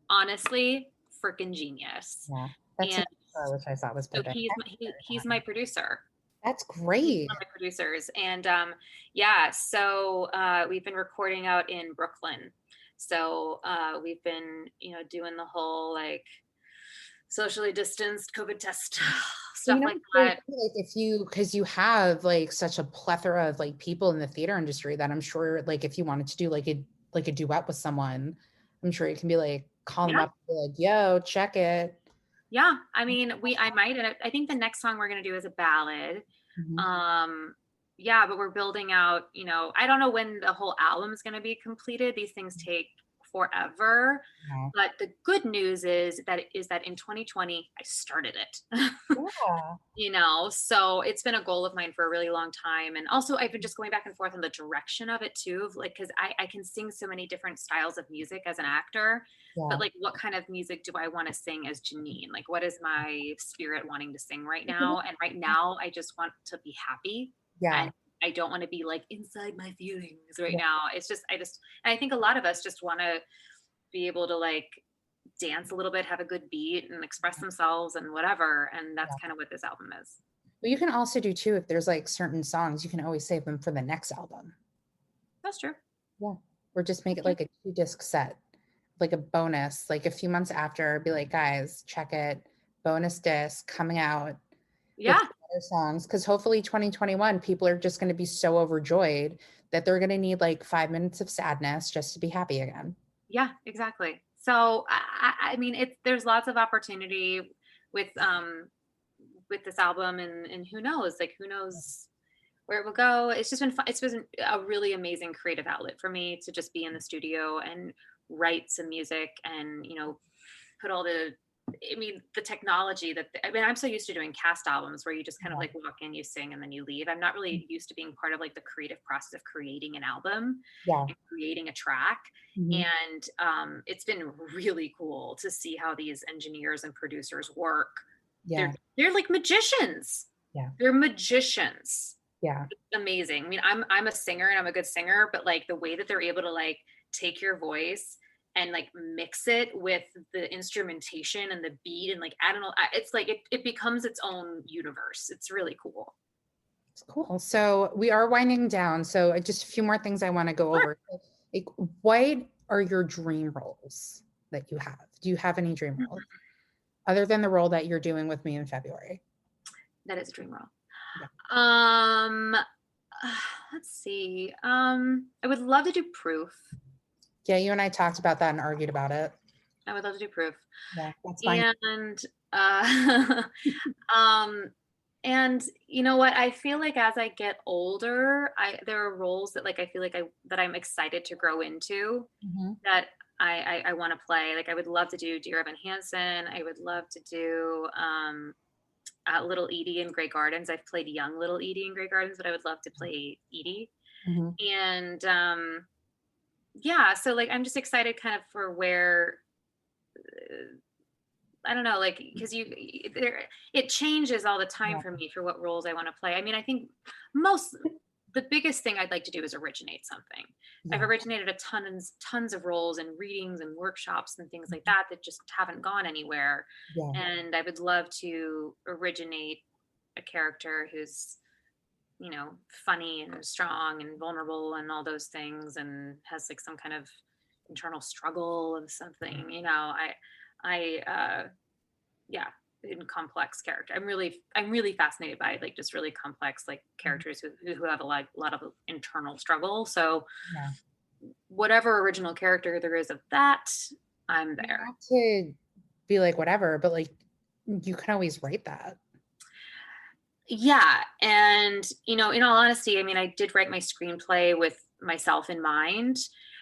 honestly freaking genius. Yeah, that's an And extra, which I thought was so Pippin. he's my producer. That's He's great. one of my producers, and yeah, so we've been recording out in Brooklyn. So we've been, doing the whole like socially distanced COVID test Well, stuff like it's great that. too, like if you, because you have like such a plethora of like people in the theater industry that I'm sure like if you wanted to do like a duet with someone, I'm sure you can be like call them Yeah, up and be like, yo, check it. yeah. I mean, I might, and I think the next song we're gonna do is a ballad. Mhm. Um, yeah, but we're building out. I don't know when the whole album is gonna be completed. These things take forever. Yeah. But the good news is that in 2020 I started it. Yeah. So it's been a goal of mine for a really long time. And also I've been just going back and forth on the direction of it too, of like, because I can sing so many different styles of music as an actor, but Yeah. like what kind of music do I want to sing as Janine? Like what is my spirit wanting to sing right now? And right now I just want to be happy, Yeah. and I don't want to be like inside my feelings right Yeah. now. It's just and I think a lot of us just want to be able to like dance a little bit, have a good beat, and express themselves and whatever. And that's Yeah. kind of what this album is. But you can also do too, if there's like certain songs, you can always save them for the next album. That's true. Yeah. Or just make it Yeah. like a 2 disc set, like a bonus, like a few months after, be like, guys, check it. Bonus disc coming out with Yeah. other songs. Cause hopefully 2021, people are just going to be so overjoyed that they're going to need like 5 minutes of sadness just to be happy again. Yeah, exactly. So I mean, there's lots of opportunity with with this album, and who knows where it will go. It's just been fun. It's been a really amazing creative outlet for me to just be in the studio and write some music, and put all the technology I'm so used to doing cast albums where you just kind of like walk in, you sing, and then you leave. I'm not really used to being part of like the creative process of creating an album Yeah. and creating a track. Mhm. And it's been really cool to see how these engineers and producers work. They're Yeah. they're like magicians. Yeah. They're magicians. Yeah. Amazing. I mean, I'm a singer and I'm a good singer, but like the way that they're able to like take your voice and like mix it with the instrumentation and the beat, and like I don't know, it's like it becomes its own universe. It's really cool. It's cool. So we are winding down. So just a few more things I want to go Sure. over. Like, what are your dream roles that you have? Do you have any dream roles other than the role that you're doing with me in February? That is a dream role. Yeah. Um, let's see. I would love to do Proof. Yeah, you and I talked about that and argued about it. I would love to do Proof. Yeah, that's fine. And um and you know what, I feel like as I get older, there are roles that like I feel like that I'm excited to grow into, Mhm. that I want to play. Like I would love to do Dear Evan Hansen. I would love to do Little Edie in Grey Gardens. I've played young Little Edie in Grey Gardens, but I would love to play Edie. Mhm. And yeah, so like I'm just excited kind of for where I don't know, like because it changes all the time Yeah. for me for what roles I want to play. I mean, I think most the biggest thing I'd like to do is originate something. I've Yeah. originated tons of roles and readings and workshops and things like that just haven't gone anywhere. Yeah. And I would love to originate a character who's funny and strong and vulnerable and all those things, and has like some kind of internal struggle of something. Yeah, in complex character. I'm really fascinated by like just really complex like characters who have a lot of internal struggle. So Yeah. whatever original character there is of that, I'm You there. have to be like, whatever, but like, you can always write that. Yeah. And, in all honesty, I mean, I did write my screenplay with myself in mind,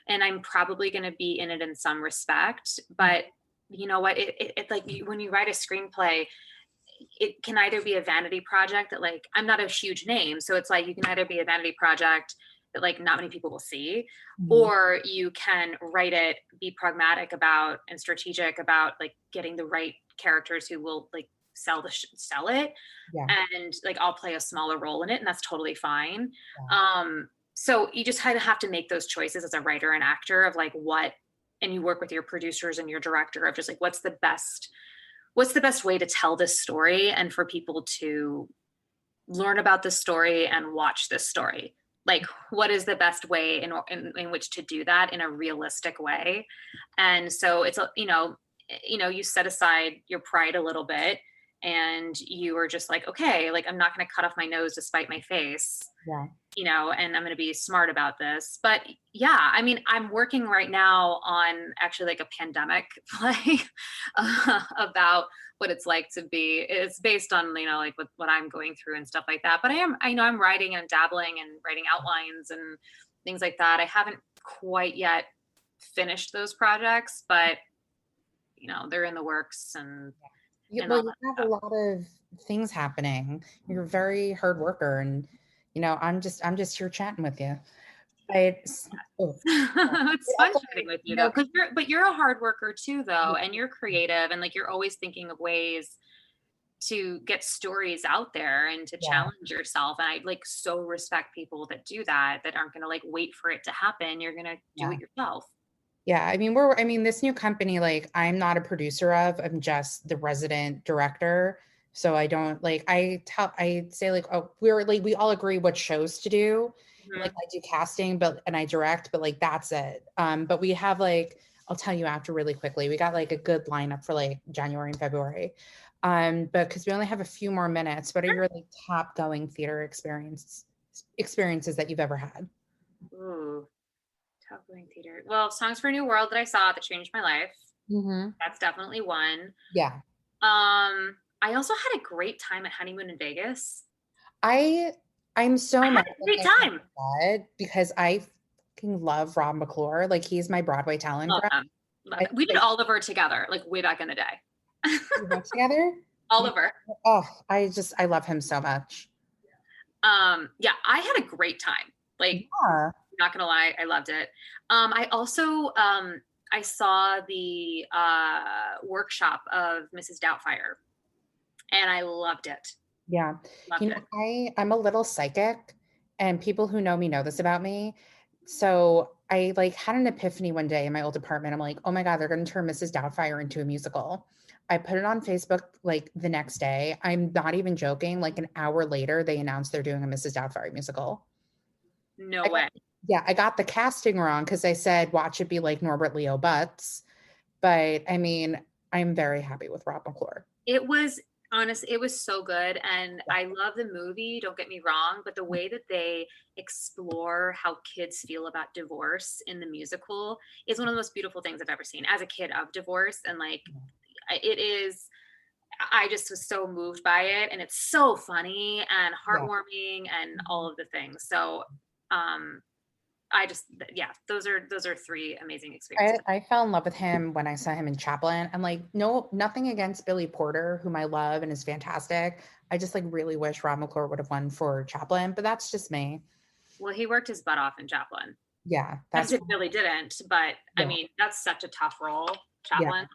and I'm probably going to be in it in some respect. But you know what? It like when you write a screenplay, it can either be a vanity project that, like, I'm not a huge name. So it's like, you can either be a vanity project that like not many people will see, or you can write it, be pragmatic about and strategic about like getting the right characters who will like sell it, Yeah. and like I'll play a smaller role in it, and that's totally fine. Yeah. So you just kind of have to make those choices as a writer and actor of like what, and you work with your producers and your director of just like what's the best way to tell this story and for people to learn about this story and watch this story. Like, what is the best way in which to do that in a realistic way? And so it's you set aside your pride a little bit, and you are just like, okay, like I'm not going to cut off my nose to spite my face, Yeah. and I'm going to be smart about this. But yeah, I mean, I'm working right now on actually like a pandemic play about what it's like to be, it's based on, like what I'm going through and stuff like that. But I know I'm writing and dabbling and writing outlines and things like that. I haven't quite yet finished those projects, but they're in the works and Well, you all have that a lot of things happening. You're a very hard worker, and I'm just here chatting with you. Oh, It's but fun also, chatting with you you though, know, because you're a hard worker too though, and you're creative, and like you're always thinking of ways to get stories out there and to yeah, challenge yourself. And I like so respect people that do that aren't gonna like wait for it to happen. You're gonna do yeah. it yourself. Yeah, I mean, this new company, like, I'm not a producer of, I'm just the resident director. So I don't like, I say like, oh, we all agree what shows to do. Like Mhm. I do casting, and I direct, but like, that's it. But we have like, I'll tell you after really quickly, we got like a good lineup for like January and February. But because we only have a few more minutes, what are your like top going theater experiences that you've ever had? Ooh, top going theater. Well, Songs for a New World that I saw that changed my life. Hmm. That's definitely one. Yeah. I also had a great time at Honeymoon in Vegas. I I'm I so had mad a that great I time. haven't said because I fucking love Rob McClure. Like he's my Broadway talent Love friend. them. Love I them. We did like Oliver together, like way back in the day. we went together. You, Oliver. oh, I love him so much. Yeah, I had a great time. Like, Yeah. not gonna lie, I loved it. I also I saw the workshop of Mrs. Doubtfire, and I loved it. Yeah. Loved it. I'm a little psychic, and people who know me know this about me. So I like had an epiphany one day in my old apartment. I'm like, oh my God, they're gonna turn Mrs. Doubtfire into a musical. I put it on Facebook like the next day. I'm not even joking. Like an hour later, they announced they're doing a Mrs. Doubtfire musical. No I got, way. yeah, I got the casting wrong because I said watch it be like Norbert Leo Butz. But I mean, I'm very happy with Rob McClure. It was honest, it was so good. And Yeah. I love the movie, don't get me wrong, but the way that they explore how kids feel about divorce in the musical is one of the most beautiful things I've ever seen as a kid of divorce. And like it is, I just was so moved by it, and it's so funny and Yeah. heartwarming and all of the things. So um I just, yeah, those are three amazing experiences. I fell in love with him when I saw him in Chaplin. And like, no, nothing against Billy Porter, whom I love and is fantastic. I just like really wish Rob McClure would have won for Chaplin, but that's just me. Well, he worked his butt off in Chaplin. Yeah, As that's if Billy didn't, but I yeah, mean, that's such a tough role, yeah, Chaplin.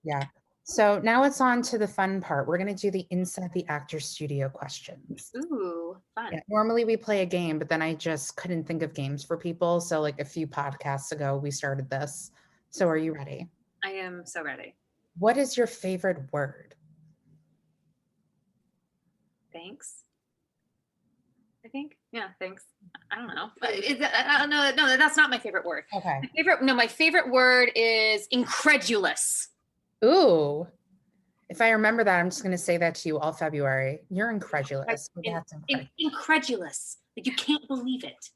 yeah. So now it's on to the fun part. We're gonna do the Inside the Actor Studio questions. Ooh, Yeah, fun. normally we play a game, but then I just couldn't think of games for people. So like a few podcasts ago, we started this. So are you ready? I am so ready. What is your favorite word? Thanks. I think. Yeah, thanks. I don't know. I don't know. No, that's not my favorite word. Okay. My favorite word is incredulous. Ooh. If I remember that, I'm just gonna say that to you all February. You're incredulous. Well, that's incredible. Incredulous. Like you can't believe it.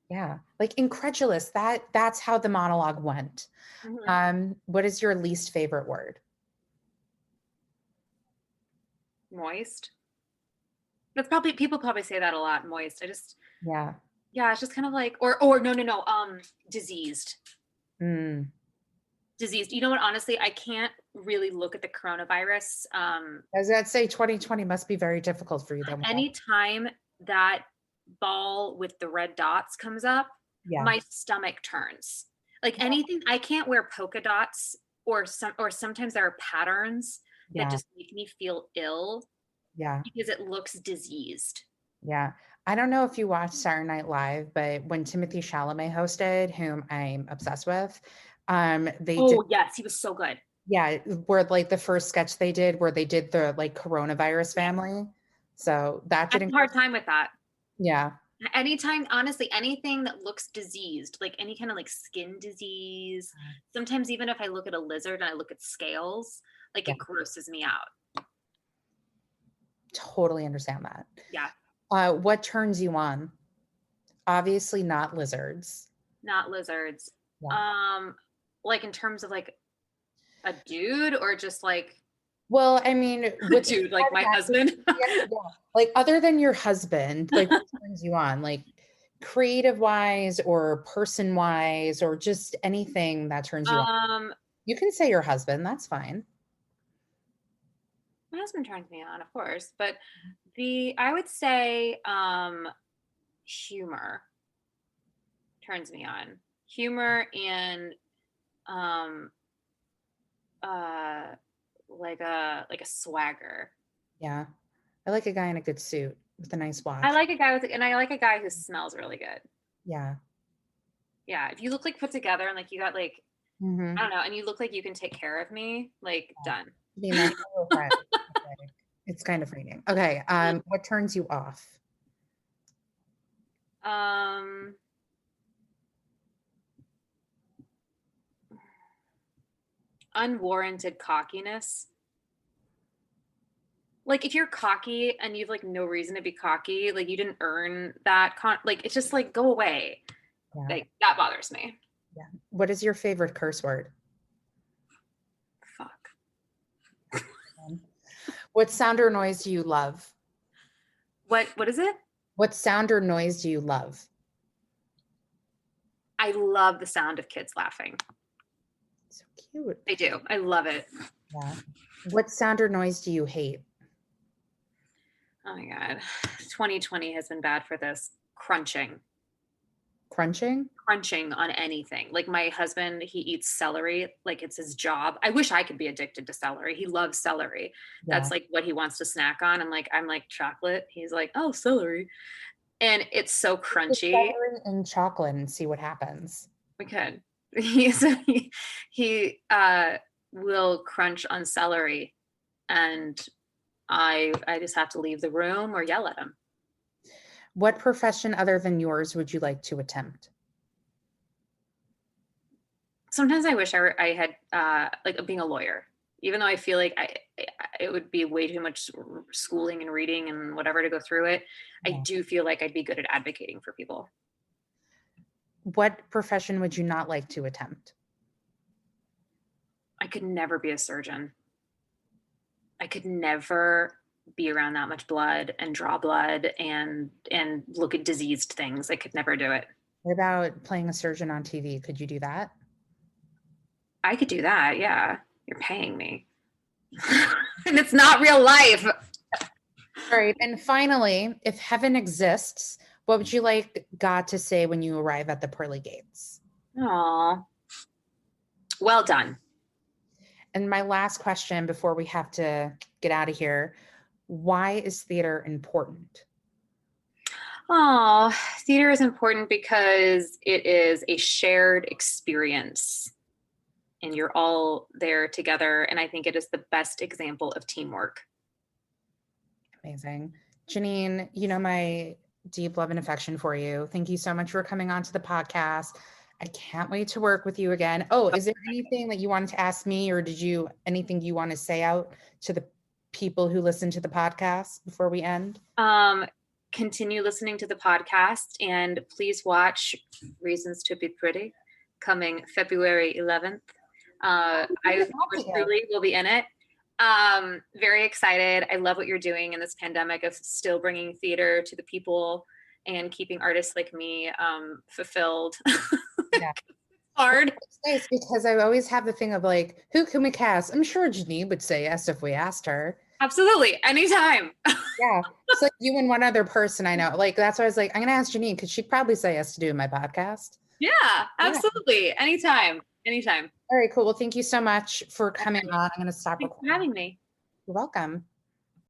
Yeah. Like incredulous. That's how the monologue went. Mhm. What is your least favorite word? Moist. That's probably, people probably say that a lot, moist. Yeah. Yeah, it's just kind of like, or no, diseased. Mm. Diseased. You know what? Honestly, I can't really look at the coronavirus. I was gonna say 2020 must be very difficult for you then. Anytime that ball with the red dots comes up, Yeah. my stomach turns. Like anything, I can't wear polka dots or sometimes there are patterns that Yeah. just make me feel ill Yeah. because it looks diseased. Yeah. I don't know if you watched Saturday Night Live, but when Timothy Chalamet hosted, whom I'm obsessed with, they did, Oh, yes, he was so good. yeah, where like the first sketch they did where they did the like coronavirus family. So that I have didn't, a hard time with that. yeah. Anytime, honestly, anything that looks diseased, like any kind of like skin disease, sometimes even if I look at a lizard and I look at scales, like Yeah. it grosses me out. Totally understand that. Yeah, What turns you on? Obviously not lizards. not lizards. Yeah. Like in terms of like a dude or just like Well, I mean, a with dude, like my husband. yeah, like other than your husband, like what turns you on, like creative wise or person wise, or just anything that turns you on. You can say your husband, that's fine. My husband turns me on, of course, but I would say humor turns me on. Humor and um uh like a swagger. Yeah. I like a guy in a good suit with a nice watch. I like a guy and I like a guy who smells really good. Yeah. Yeah, if you look like put together and like you got like Mm-hmm. I don't know, and you look like you can take care of me, like done. I mean, that's so right. Okay. It's kind of frightening. Okay. What turns you off? Um Unwarranted cockiness. Like if you're cocky and you've like no reason to be cocky, like you didn't earn that like it's just like go away. Yeah. Like that bothers me. Yeah. What is your favorite curse word? Fuck. What sound or noise do you love? What is it? What sound or noise do you love? I love the sound of kids laughing. So cute. I do. I love it. Yeah. What sound or noise do you hate? Oh my God. 2020 has been bad for this. Crunching. Crunching? Crunching on anything. Like my husband, he eats celery like it's his job. I wish I could be addicted to celery. He loves celery. Yeah. That's like what he wants to snack on. I'm like chocolate. He's like, oh, celery. And it's so crunchy. Celery and chocolate and see what happens. We could. He will crunch on celery and I just have to leave the room or yell at him. What profession other than yours would you like to attempt? Sometimes I wish I had like being a lawyer, even though I feel like it would be way too much schooling and reading and whatever to go through it. Yeah. I do feel like I'd be good at advocating for people. What profession would you not like to attempt? I could never be a surgeon. I could never be around that much blood and draw blood and look at diseased things. I could never do it. What about playing a surgeon on TV? Could you do that? I could do that. Yeah. You're paying me. And it's not real life. All right. And finally, if heaven exists, what would you like God to say when you arrive at the pearly gates? Aw. Well done. And my last question before we have to get out of here, why is theater important? Oh, theater is important because it is a shared experience and you're all there together. And I think it is the best example of teamwork. Amazing. Janine, you know my deep love and affection for you. Thank you so much for coming on to the podcast. I can't wait to work with you again. Oh, is there anything that you wanted to ask me or anything you want to say out to the people who listen to the podcast before we end? Continue listening to the podcast and please watch Reasons to Be Pretty coming February 11th. I truly will be in it. Very excited. I love what you're doing in this pandemic of still bringing theater to the people and keeping artists like me fulfilled. Yeah. Hard. It's nice because I always have the thing of like, who can we cast? I'm sure Janine would say yes if we asked her. Absolutely. Anytime. Yeah. It's like you and one other person I know. Like that's why I was like, I'm gonna ask Janine because she'd probably say yes to doing my podcast. Yeah, Yeah. absolutely. Anytime. Anytime. All right, cool. Well, thank you so much for coming Definitely. on. I'm gonna stop Thanks for recording. having me. You're welcome.